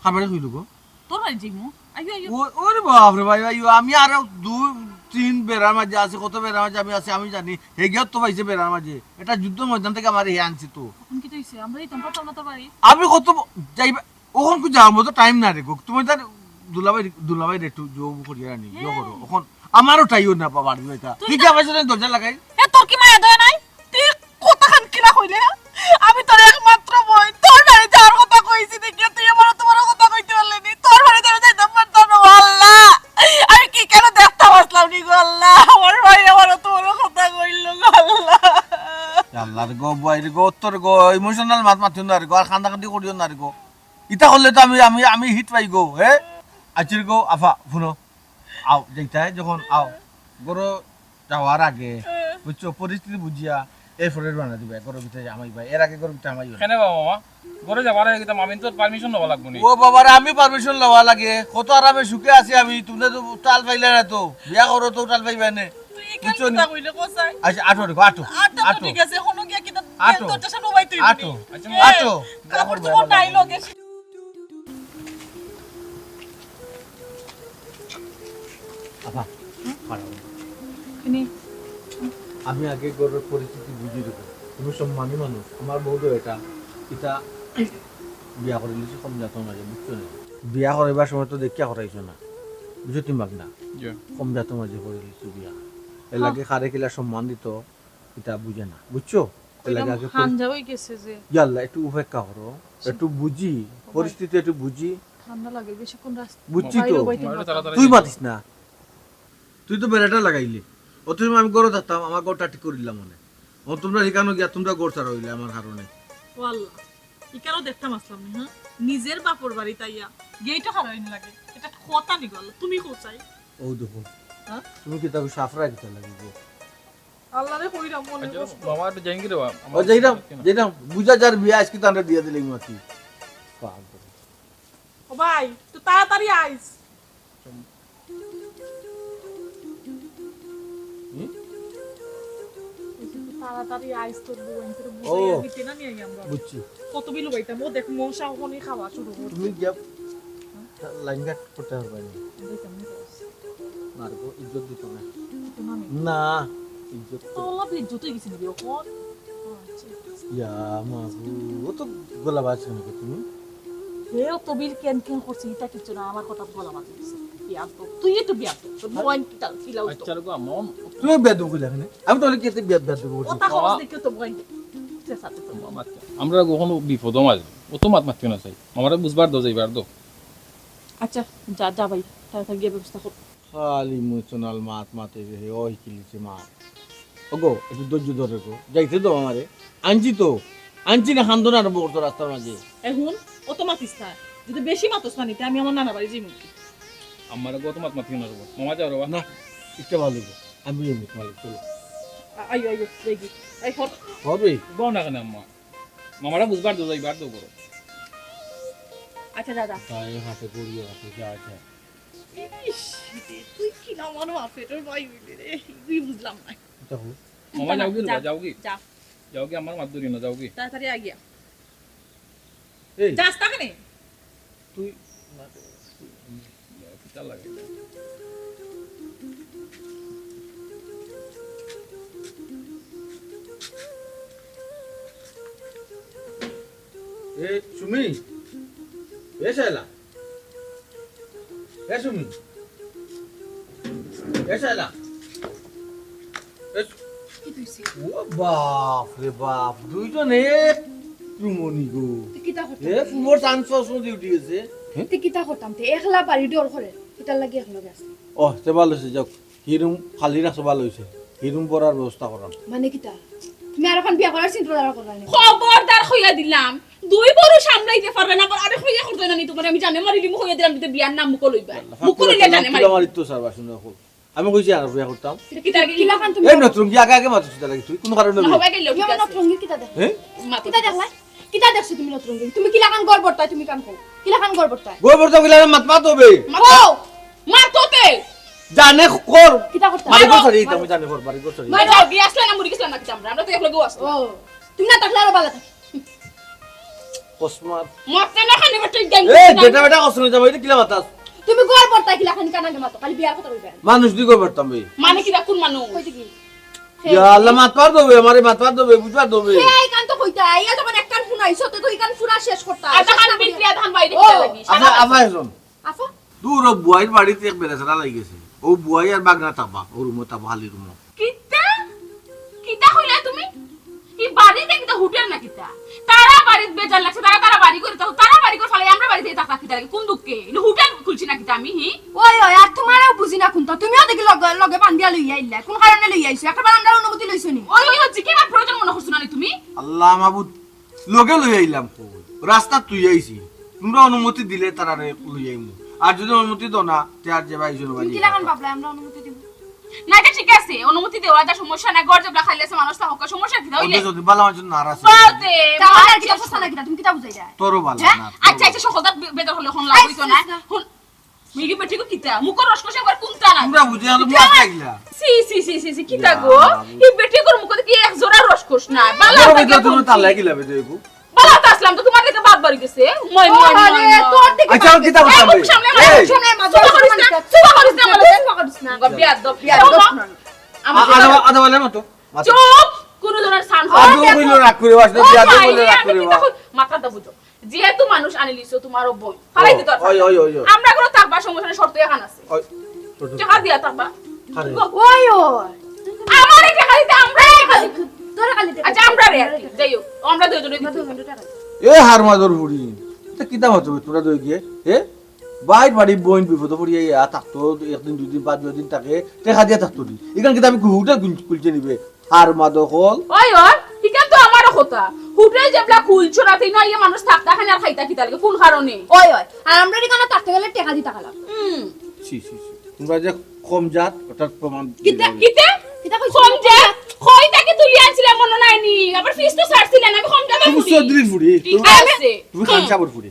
খাবারে কইল গো তোর বাড়ি যাইমু আইও আইও ওরে বাপরে ভাই আইও আমি আরো দুই তিন বেড়ার মাঝে আছে কত বেড়ার মাঝে আমি আছি আমি জানি হে গিয়ে তো পাইছে বেড়ার মাঝে এটা যুদ্ধ ময়দান থেকে আমার হে আনছি তো এখন কি হইছে আমরা যাইতাম পারতাম না তোর বাড়ি আমি কত যাইবা ওখান কো যাওয়ার মতো টাইম না রে গো তুমি তার দুলাভাই একটু জব করিয়া নি জো করো এখন আমারও টাইও না বাবা বাড়ি হইতা ঠিক আছে আমি দরজা লাগাই এ তোর কি মায়া দয়া নাই তুই কতখান কিনা কইলে আমি তোর একমাত্র বোন তোর বাড়ি যাওয়ার কথা কইছি দেখি তুই আমার তোমার কথা কইতে পারলি তোর বাড়ি যাইতাম পারতাম না আল্লাহ আমি কি কেন দেখতে আসলাম নি গো আল্লাহ আমার ভাই আমার তোমার কথা কইল গো আল্লাহ আল্লাহর গো বাইরে গো তোর গো ইমোশনাল মাত মাতিও না রে গো আর কান্দা কান্দি করিও না রে গো ইতা করলে তো আমি হিট পাই গো হে আচ্ছা গো আফা শুনো আও যেটাই যখন আও গরো যাওয়ার আগে বুঝছো পরিস্থিতি বুঝিয়া এই ফোরের বানা দিবে গরো ভিতরে জামাই ভাই এর আগে গরো ভিতরে জামাই কেন বাবা মামা ঘরে যাবার আগে তো মামিন তোর পারমিশন নেওয়া লাগবে নি ও বাবারে আমি পারমিশন লওয়া লাগে কত আরামে সুখে আছি আমি তুমি তো টাল পাইলে না তো বিয়া করো তো টাল পাইবে না বুঝছো নি আচ্ছা আটো দেখো আটো আটো ঠিক আছে হনো গিয়া কিতা আটো তোর চেষ্টা নবাই তুই আটো আটো কাপড় চোপড় নাই লগে আফা পারাও কিনি আমি আগে গরুর পরিস্থিতি বুঝিয়ে দেবো তুমি সম্মানী মানুষ আমার বউ তো এটা বিয়া করে লিছি কম যাত মাঝে বুঝছো না বিয়া করাইবার সময় তো দেখিয়া করাইছো না বুঝছো তুমি না কম যাত মাঝে করে লিছি বিয়া এর লাগে খারে কিলা সম্মান দিত এটা বুঝে না বুঝছো এর লাগে আগে ঠান্ডা হই গেছে যে ইয়াল্লা একটু উপেক্ষা করো একটু বুঝি পরিস্থিতি একটু বুঝি ঠান্ডা লাগে বেশিক্ষণ রাস্তা বুঝছি তো তুই মাতিস না তুই তো বেড়াটা লাগাইলি ও তুমি আমি গড়ে থাকতাম আমার গড়টা ঠিক করে দিলাম মনে ও তোমরা এখানে গিয়া তোমরা গড় ছাড়া হইলে আমার কারণে ওয়াল্লাহ ইকারও দেখতাম আসলাম না হ্যাঁ নিজের বাপর বাড়ি তাইয়া গেইটা হারাইন লাগে এটা কথা নি গল তুমি কোচাই ও দেখো হ্যাঁ? তুমি কি তাকে সাফরা দিতে লাগিব আল্লাহরে কইরা মনে কষ্ট মামা একটু যাই কি রে বাবা ও যাইরাম বুঝা যার বিয়া আজকে তান্ডা দিয়ে দিলে মাতি ও ভাই তো তাড়াতাড়ি আইস তাড়াতাড়ি আইস তোর বউন তোর ও। বুঝাইয়া দিতে না নিয়ে আমরা বুঝছি কত বিলু বাইতা মো দেখ মশা ওখানে খাওয়া শুরু করব তুমি গিয়া লাইন কাট করতে পারবে না মারবো ইজ্জত দিত না না ইজ্জত তো লাভ ইজ্জত হয়ে গেছে নাকি ওখন ইয়া মাগু ও তো গলা বাজ কেন তুমি হে তো বিল কেন কেন করছে এটা কিছু না আমার কথা বলা মাত্র বিয়া তো তুই তো বিয়া তো তোর বউন কি তাল ফিলাও তো আচ্ছা গো আম্মা তুমি বেদ দেবো এখানে আমি তো কেতে বেদ দেবো ওটা খরচ দেখে তো বউন সাথে তো মামা আমরা কখনো বিপদ মাঝে ও তো মাত মাতিও না চাই আমারে বুঝবার দো যাইবার দো আচ্ছা যা যা ভাই তাড়াতাড়ি গিয়ে ব্যবস্থা কর খালি ইমোশনাল মাত মাতে রে ওই কিলিছে মা ওগো একটু ধৈর্য ধরে গো যাইতে দাও আমারে আনছি না খান্দন আর বড় রাস্তার মাঝে এখন ও তো মাতিস না যদি বেশি মাতস না নিতে আমি আমার নানা বাড়ি যাই মুখি আমার গো তো মাত মাতিও না রে মামা যাও রে বাবা না ইচ্ছা ভালো গো আমি এমনি মালিক চলো আইও আইও দেখি এই হট হবে গো না কেন আম্মা মামারা বুঝবার দো যাইবার দো করো আচ্ছা দাদা তাই হাতে পড়িয়ে আছে যা আছে ইস, তুই কি না মনে আছে তোর ভাই হইলে রে তুই বুঝলাম না দেখো মামা যাও কি যাও কি যা যাও কি আমার মাত ধরি না যাও কি তাড়াতাড়ি আগিয়া এই যাস তা কেনে তুই কিটা লাগে এ সুমি এ শালা এ সুমি এ শালা কি তুইছি ও বাপ রে বাপ দুইজন এক রুমনি গো তুই কিতা করতাম এ ফুমোর চান্স শুনতে উঠি গেছে তুই কিতা করতাম তে একলা বাড়ি ডর করে কিতার লাগি একলা গেছে ও সে ভালো হয়েছে যাক হিরুম খালি রাখছো ভালো হয়েছে হিরুম পড়ার ব্যবস্থা করাম মানে কিতা তুমি আর এখন বিয়া করার চিন্তা ধারা করা নাই খবরদার হইয়া দিলাম দুই বড় সামলাইতে পারবে না আরে হইয়া করতে না নি তোমার আমি জানে মারি দিমু হইয়া দিলাম দিতে বিয়ার নাম মুকো লইবা মুকো লইলে জানে মারি আমার তো সারবা শুনে দেখো আমি কইছি আর বিয়া করতাম কি তার কিলা কান তুমি এই নতুন কি আগে আগে মাত্র লাগে তুই কোন কারণে না হবে গেল তুমি ঠিক আমার আছে নতরঙ্গির কিতা দেখ হ্যাঁ কিতা দেখলাই কিতা দেখছো তুমি নতরঙ্গির তুমি কিলা কান গড় বড়তাই তুমি কান কও কিলা কান গড় বড়তাই গোবর তো গিলা মাত মাত হবে ও মা তোতে জানে কর কিতা করতাম বাড়ি গোছারি আমি জানি কর বাড়ি গোছারি মা যাও গিয়ে আসলে না মুড়ি গেছলাম না কি আমরা তো একলা গো আসতো ও তুমি না থাকলে আরো ভালো থাক কসমাত মত না খানি বটে গেম এ বেটা বেটা কসনে যাবো এটা কিলা মাতাস তুমি গড় বড়তাই কিলা কান কানাগে মাতো খালি বিয়ার কথা কইবা মানুষ দি গোবর তামবে মানে কি রাখুন মানুষ কইতে কি ইয়া আল্লাহ মাত পার দেবে আমারে মাত পার দেবে বুঝবার দেবে এই কান তো কইতা ইয়া যখন এক কান শুনাইছো তো তুই কান পুরা শেষ করতা আর তখন বিক্রিয়া ধান বাইরে ও, দিতে লাগি আফা আফা এসন আফা দূর বুয়াইর বাড়িতে এক বেলাছরা লাগি গেছে ও বুয়াই আর বাগনা তাবা ও রুমো তাবা হালি রুমো কিতা কিতা কইলা তুমি ই বাড়ি দেখতে হোটেল না কিতা তারা বাড়ি বেজার লাগছে তারা বাড়ি করে তারা বাড়ি করে ফলে আমরা বাড়িতে থাকা কিতা লাগে কোন দুঃখে ইনো হোটেল খুলছি না কিতা আমি হি ওই ওই আর তোমারও বুঝি না কোনটা তুমিও দেখি লগে লগে বান্ধিয়া লইয়া আইলা কোন কারণে লইয়া আইছো একটা বারান্দার অনুমতি লইছো নি ওই ওই হচ্ছে কি না প্রয়োজন মনে করছ না তুমি আল্লাহ মাবুদ লগে লই আইলাম কই রাস্তা তুই আইছি তোমরা অনুমতি দিলে তারারে লই আইমু আর যদি অনুমতি দাও না তে আর যে ভাই জন্য তুমি কি লাগান বাবলা আমরা অনুমতি দিব না এটা ঠিক আছে অনুমতি দেওয়া যা সমস্যা নাই গর্জে বলা খাইলেছে মানুষ তা হোক সমস্যা কি দাও ওদের যদি বালা মানুষ নারাজ বাদে তাহলে কি কথা না কিটা তুমি কিটা বুঝাই যায় তোরও বালা না আচ্ছা আচ্ছা সকলটা বেদর হলে হন লাগইতো না হন মিগি বেটিকো কিতা মুকো রসকসে একবার কোনটা না তোমরা বুঝে আলো মাছ লাগলা সি সি সি সি সি কিতা গো এই বেটিকোর মুকো কি এক জোড়া রসকস না বালা তোর থাকে ভিতরে তুমি তাল লাগিলা বে দেখো বালা তো আসলাম তো তোমার দিকে বাদ বাড়ি গেছে মই মই আরে তোর দিকে আচ্ছা কি তা বলতাম এই সামনে এই সামনে মাজা করিস না সুবা করিস না বলে করিস না বিয়াদ দ আদা বলে মতো চুপ কোন ধরনের সান আদু বইলো রাখ করে বাস না আদু বইলো রাখ করে বাস মাথা দা বুঝো যেহেতু মানুষ আনিলিছো তোমারও বই ফালাই দিত ওই ওই ওই আমরা কোনো থাকবা সমস্যা শর্ত এখান আছে ওই টাকা দিয়া থাকবা আরে ওই ওই আমারে টাকা দিতে আমরা টাকা দিব তোরা খালি আচ্ছা আমরা রে আর কি যাইও আমরা দুইজনে দিতে এ হার মাদর বুড়ি তা কিতা হতো তোরা দই গিয়ে এ বাইর বাড়ি বইন বিপদ পড়ি ইয়া থাকতো একদিন দুই দিন 5 দিন থাকে টাকা দিয়া থাকতো দি এখান কিতা আমি হুটা কুলছে নিবে হার মাদর হল ওই ওই ঠিকান তো আমারও কথা হুটে যেবলা খুলছো না তাই না ইয়া মানুষ থাকতা খানে আর খাইতা কিতা লাগে কোন কারণে ওই ওই আর আমরা এখানে থাকতে গেলে টাকা দিতে গেলাম সি সি সি তোমরা যে কম জাত ওটার প্রমাণ কিতা কিতা কিটা কইছ কম যে কইতাকে তুলি আনছিলাম মনে নাই নি আবার ফিস তো ছাড়ছিলেন আমি কম টাকা তুমি ফুড়ি চৌধুরীর ফুড়ি ঠিক আছে তুমি খানসাবর ফুড়ি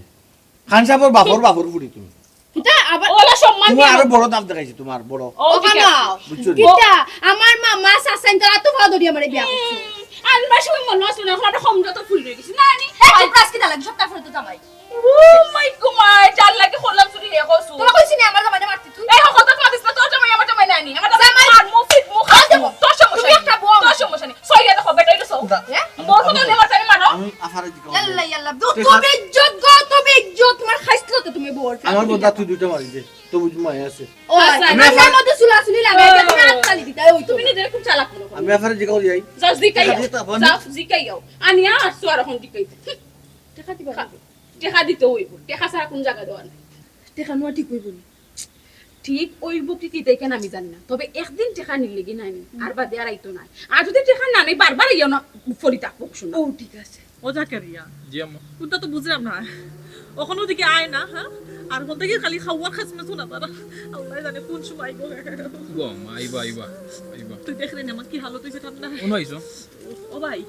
খানসাবর বাপর ফুড়ি তুমি কিটা আবার ওলা সম্মান তুমি দিয়া আরো বড় দাম দেখাইছি তোমার বড় ও ঠিক আছে বুঝছো নি? কিটা আমার মামা সাসেন তারা তো ভালো ধরি আমারে বিয়া করছে আর মাসে মনে আসলো না আমরা কম যত ফুল রয়ে গেছি না নি এই প্রাইস কিটা লাগে সপ্তাহ ফেরত জামাই ও মাই গড চাল লাগে খোলাম চুরি হে কসু তোরা কইছিস না আমার জামাইটা মারতি তুই এই কথা তো দিস না তোর জামাই আমার জামাই নাই নি আমার জামাই আর মুফিট মুখা দেব তোর সমস্যা একটা বল তোর সমস্যা নেই সইয়া দেখো বেটা এটা সব হ্যাঁ মোর কথা নেবার চাই মানো আমি আফারে দিকে ইয়াল্লা ইয়াল্লা তুমি ইজ্জত গো তুমি ইজ্জত তোমার খাইছিল তো তুমি বল আমার বদা তুই দুইটা মারি দে তো বুঝ মাই আছে ওই আমার মধ্যে সুলাসুলি লাগাই তুমি হাত খালি দিতা ওই তুমি নিজের খুব চালাক করো আমি আফারে দিকে যাই যাও জিকাই টাকা দিয়ে তো আপন। যাও জিকাই যাও আনিয়া আর সুয়ার এখন জিকাই টাকা দিবা টেকা দিতে হইব টেকা ছাড়া কোন জায়গা দেওয়া নাই টাকা নোয়া ঠিক কইব নি ঠিক ওইব কি কি দেখেন আমি জানি না তবে একদিন টেকা নিলে কি নাই আর বাদে আর আইতো নাই আর যদি টেকা না নেই বারবার ইয়া না ফরি থাকবো শুনো ও ঠিক আছে ও জাকারিয়া জি আম্মা কোনটা তো বুঝলাম না ওখানে ওদিকে আয় না হ্যাঁ আর কোন থেকে খালি খাওয়ার খাসমে শোনা তারা আল্লাহ জানে কোন সময় গো গো আম্মা আইবা আইবা আইবা তুই দেখলে না আমার কি হালত হয়েছে ঠান্ডা কোন আইছো ও ভাই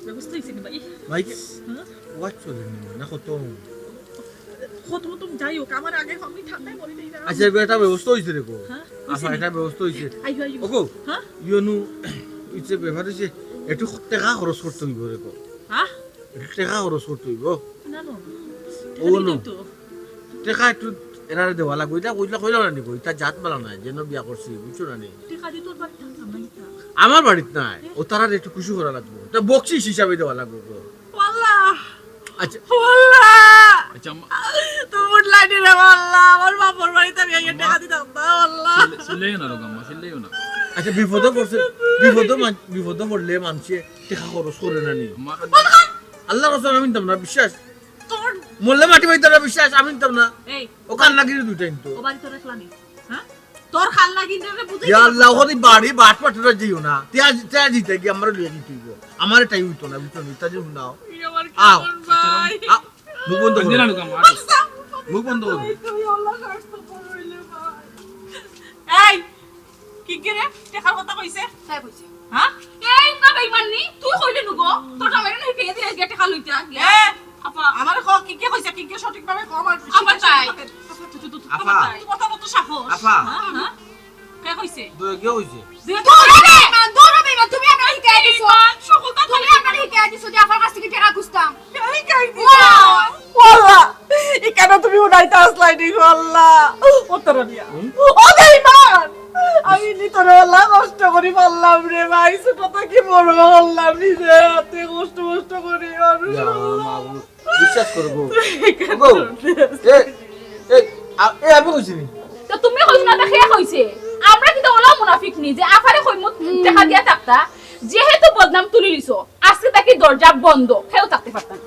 ব্যবস্থা হয়েছে না ভাই ভাই হ্যাঁ ওয়াচ চলে না কত কত তুমি যাই হোক আমার আগে আমি ঠান্ডায় মরে যাই না আচ্ছা এটা ব্যবস্থা হইছে রে গো হ্যাঁ আফা এটা ব্যবস্থা হইছে আইও আইও ওগো হ্যাঁ ইউনু ইচ্ছে ব্যবহার হইছে একটু টাকা খরচ করতে হইব রে গো হ্যাঁ একটু টাকা খরচ করতে হইব না না ও নো টাকা একটু এরারে দেওয়া লাগবে এটা কইলা না নিব এটা জাত বালা নাই যেন বিয়া করছি বুঝছো না নি টিকা দি তোর বাড়ি থাকতাম না এটা আমার বাড়িত নাই ও তারা একটু খুশি করা লাগবে এটা বকশিস হিসাবে দেওয়া লাগবে গো আল্লাহ আচ্ছা আল্লাহ আচ্ছা আম্মা তোর লাইনে রে আল্লাহ আমার বাপর বাড়িতে আমি এই টাকা দিতাম না আল্লাহ সিলেই না রোগ আম্মা সিলেইও না আচ্ছা বিপদ পড়লে মানুষে টাকা খরচ করে না নি আম্মা আল্লাহ রসুল আমি নিতাম না বিশ্বাস তোর মরলে মাটি পাইতাম না বিশ্বাস আমি নিতাম না এই ও কান লাগিয়ে দুইটাই তো ও বাড়ি তোর রাখলানি হ্যাঁ তোর খাল লাগি রে বুঝি ইয়া আল্লাহ ওদি বাড়ি বাট পাটরা দিও না তিয়া জিতে কি আমরা লইয়া দিতে হইব আমার টাইম হইতো না বুঝছো নি তাজে নাও আমার আও কেমন ভাই মুখ বন্ধ দিনা করো রোগ আম্মা মুখ বন্ধ করো তুই আল্লাহ কষ্ট করইলে ভাই এই কি করে টাকার কথা কইছে তাই কইছে হ্যাঁ এই না বেইমাননি তুই কইলে নুগো তোর জামাই না হেকে দিয়ে গেটে খাল লইতা এ আপা আমার কি কি কইছে কি কি সঠিক ভাবে কম আর আপা চাই আপা কথা মতো সাহস আপা হ্যাঁ কে কইছে দুই কি হইছে দৌড়াবে না তুমি আমরা হিকাই দিছো সকলটা তুমি আমরা হিকাই দিছো যে আমার কাছ থেকে টাকা খুঁজতাম এই কাই দিছ আল্লাহ ই কেন তুমি উনাইতে আসলাই নি আল্লাহ ও তোরা নিয়া ও বেঈমান আমি নি তোরা আল্লাহ কষ্ট করি পারলাম রে ভাই ছোট কি বড় আল্লাহ নিজে হাতে কষ্ট করি আর ইয়া মা বিশ্বাস করবো গো এ আমি কইছি নি তো তুমি কইছ না দেখে কইছে আমরা কিন্তু ওলা মুনাফিক নি যে আফারে কইমু টাকা দিয়া থাকতা যেহেতু বদনাম তুলি লিছো আজকে তাকি দরজা বন্ধ হেও থাকতে পারতাম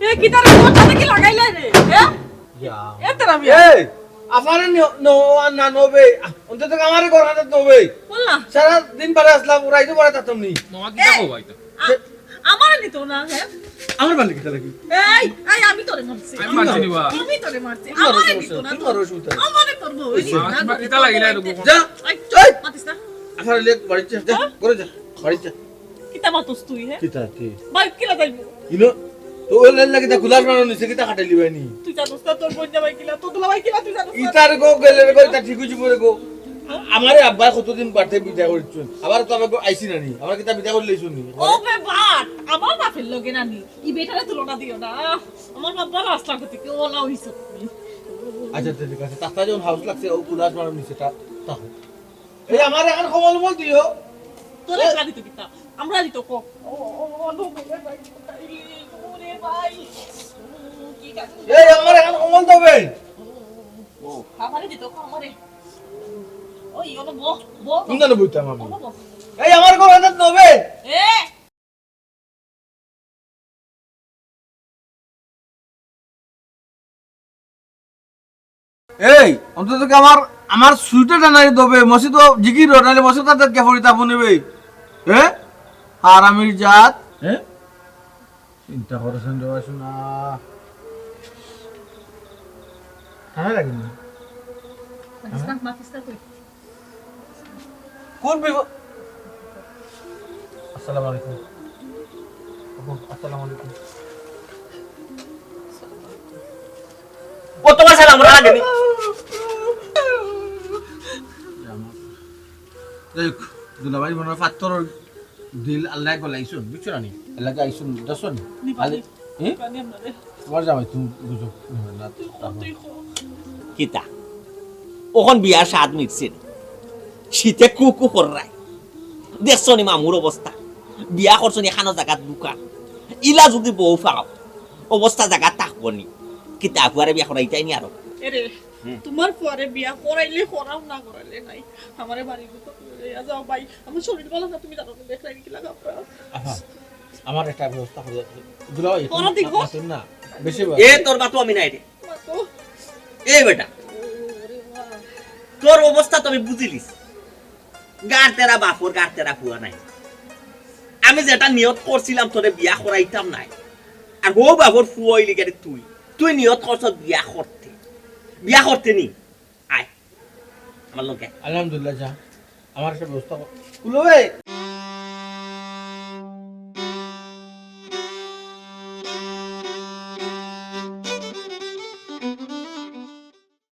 এ কি তার কথা কি লাগাইলা রে হ্যাঁ ইয়া এ তেরা মিয়া এই আফারে নো না নবে অন্তত আমারে গরাতে নবে বললা সারা দিন পরে আসলাম রাইতো পরে তাতমনি মামা কি দেখো ভাই তো আমার নিত না হ্যাঁ আমার বাড়ি কিটা লাগি এই এই আমি তোরে মারছি আমি মারছি নিবা আমি তোরে মারছি তোমার আমার সমস্যা, নিত না তোমার অসুবিধা। আমার তোর বই মা কিতা লাগিলা এরকম যা এই চল মাতিস না আসার লেট বাড়ি যা করে যা বাড়ি যা কিতা মাতস তুই হ্যাঁ কিটা কি ভাই কিলা যাইবো ইনো তো ওই লাগি তা গুলাস মানো নিছে কিটা খাটাইলি বাইনি তুই জানোস না তোর বোন ভাই কিলা তোর দুলা ভাই কিলা তুই জানোস না ইতার গো গেলে রে তা ঠিক হইছি পরে গো আমারে আব্বা কতদিন বাড়তে বিদায় করছুন আবার তো আমাকে আইছি না নি আমার কিতা বিদায় করলে শুনি ও বে বাট আমার বাপের লগে নানি ই বেটারে তুলনা দিও না আমার বাবা রাস্তা করতে কি ওলা হইছে আচ্ছা ঠিক আছে তাতা যখন হাউস লাগছে ও গুলাস মানো নিছে তা তাহো এই আমার এখন খবর বল দিও তোরে কাদি তো কিতা আমরা দিত কো ও নো ভাই ওরে ভাই কি কাজ এই আমার এখন খবর দেবে আমারে দিত কো আমারে ওই ওনো বো কোনটা বইতাম আমি ওনো বো এই আমার ঘর হাতে নবে এ এই অন্তত কি আমার আমার সুইটা টানাই দবে মসি তো জিগির নালে মসি তাতে কে ফরিতা বনেবে হ্যাঁ হারামির জাত হ্যাঁ চিন্তা করছেন দেওয়া শোনা হ্যাঁ লাগে না কোন বিপদ আসসালামু আলাইকুম আসসালামু আলাইকুম ও তোমার সালাম করা লাগেনি দেখ দুলাভাই মনে পাত্তর দিল আল্লাহ গলাইছুন বুঝছো না নি আল্লাহ আইছুন দছন আলে কানি আমরে তোমার জামাই তুমি বুঝো না তুই কো কিতা ওখন বিয়ার স্বাদ মিটছে শীতে কুকু কররাই দেখছো নি মামুর অবস্থা বিয়া করছো নি খানো জায়গাত দোকান ইলা যদি বউ পাও অবস্থা জায়গাত থাকবো নি কিতা আগুয়ারে বিয়া করাইতাই নি আরো এরে তোমার পরে বিয়া করাইলে করাও না করাইলে নাই আমারে বাড়ি তো যাও ভাই আমার শরীর ভালো না তুমি জানো না দেখলাই কি লাগা আমার একটা ব্যবস্থা করে দুলাভাই ওরা দেখো। না বেশি এ তোর বাতো আমি নাই রে তো এই বেটা তোর অবস্থা তো আমি বুঝিলিস গার তেরা বাপর গার তেরা ফুয়া নাই আমি যেটা নিয়ত করছিলাম তোরে বিয়া করাইতাম নাই আর হো বাপর ফুয়া হইলি গেলে তুই তুই নিয়ত করছ বিয়া করতে নি আয় আমার লোকে আলহামদুলিল্লাহ যা আমার একটা ব্যবস্থা কুলো ভাই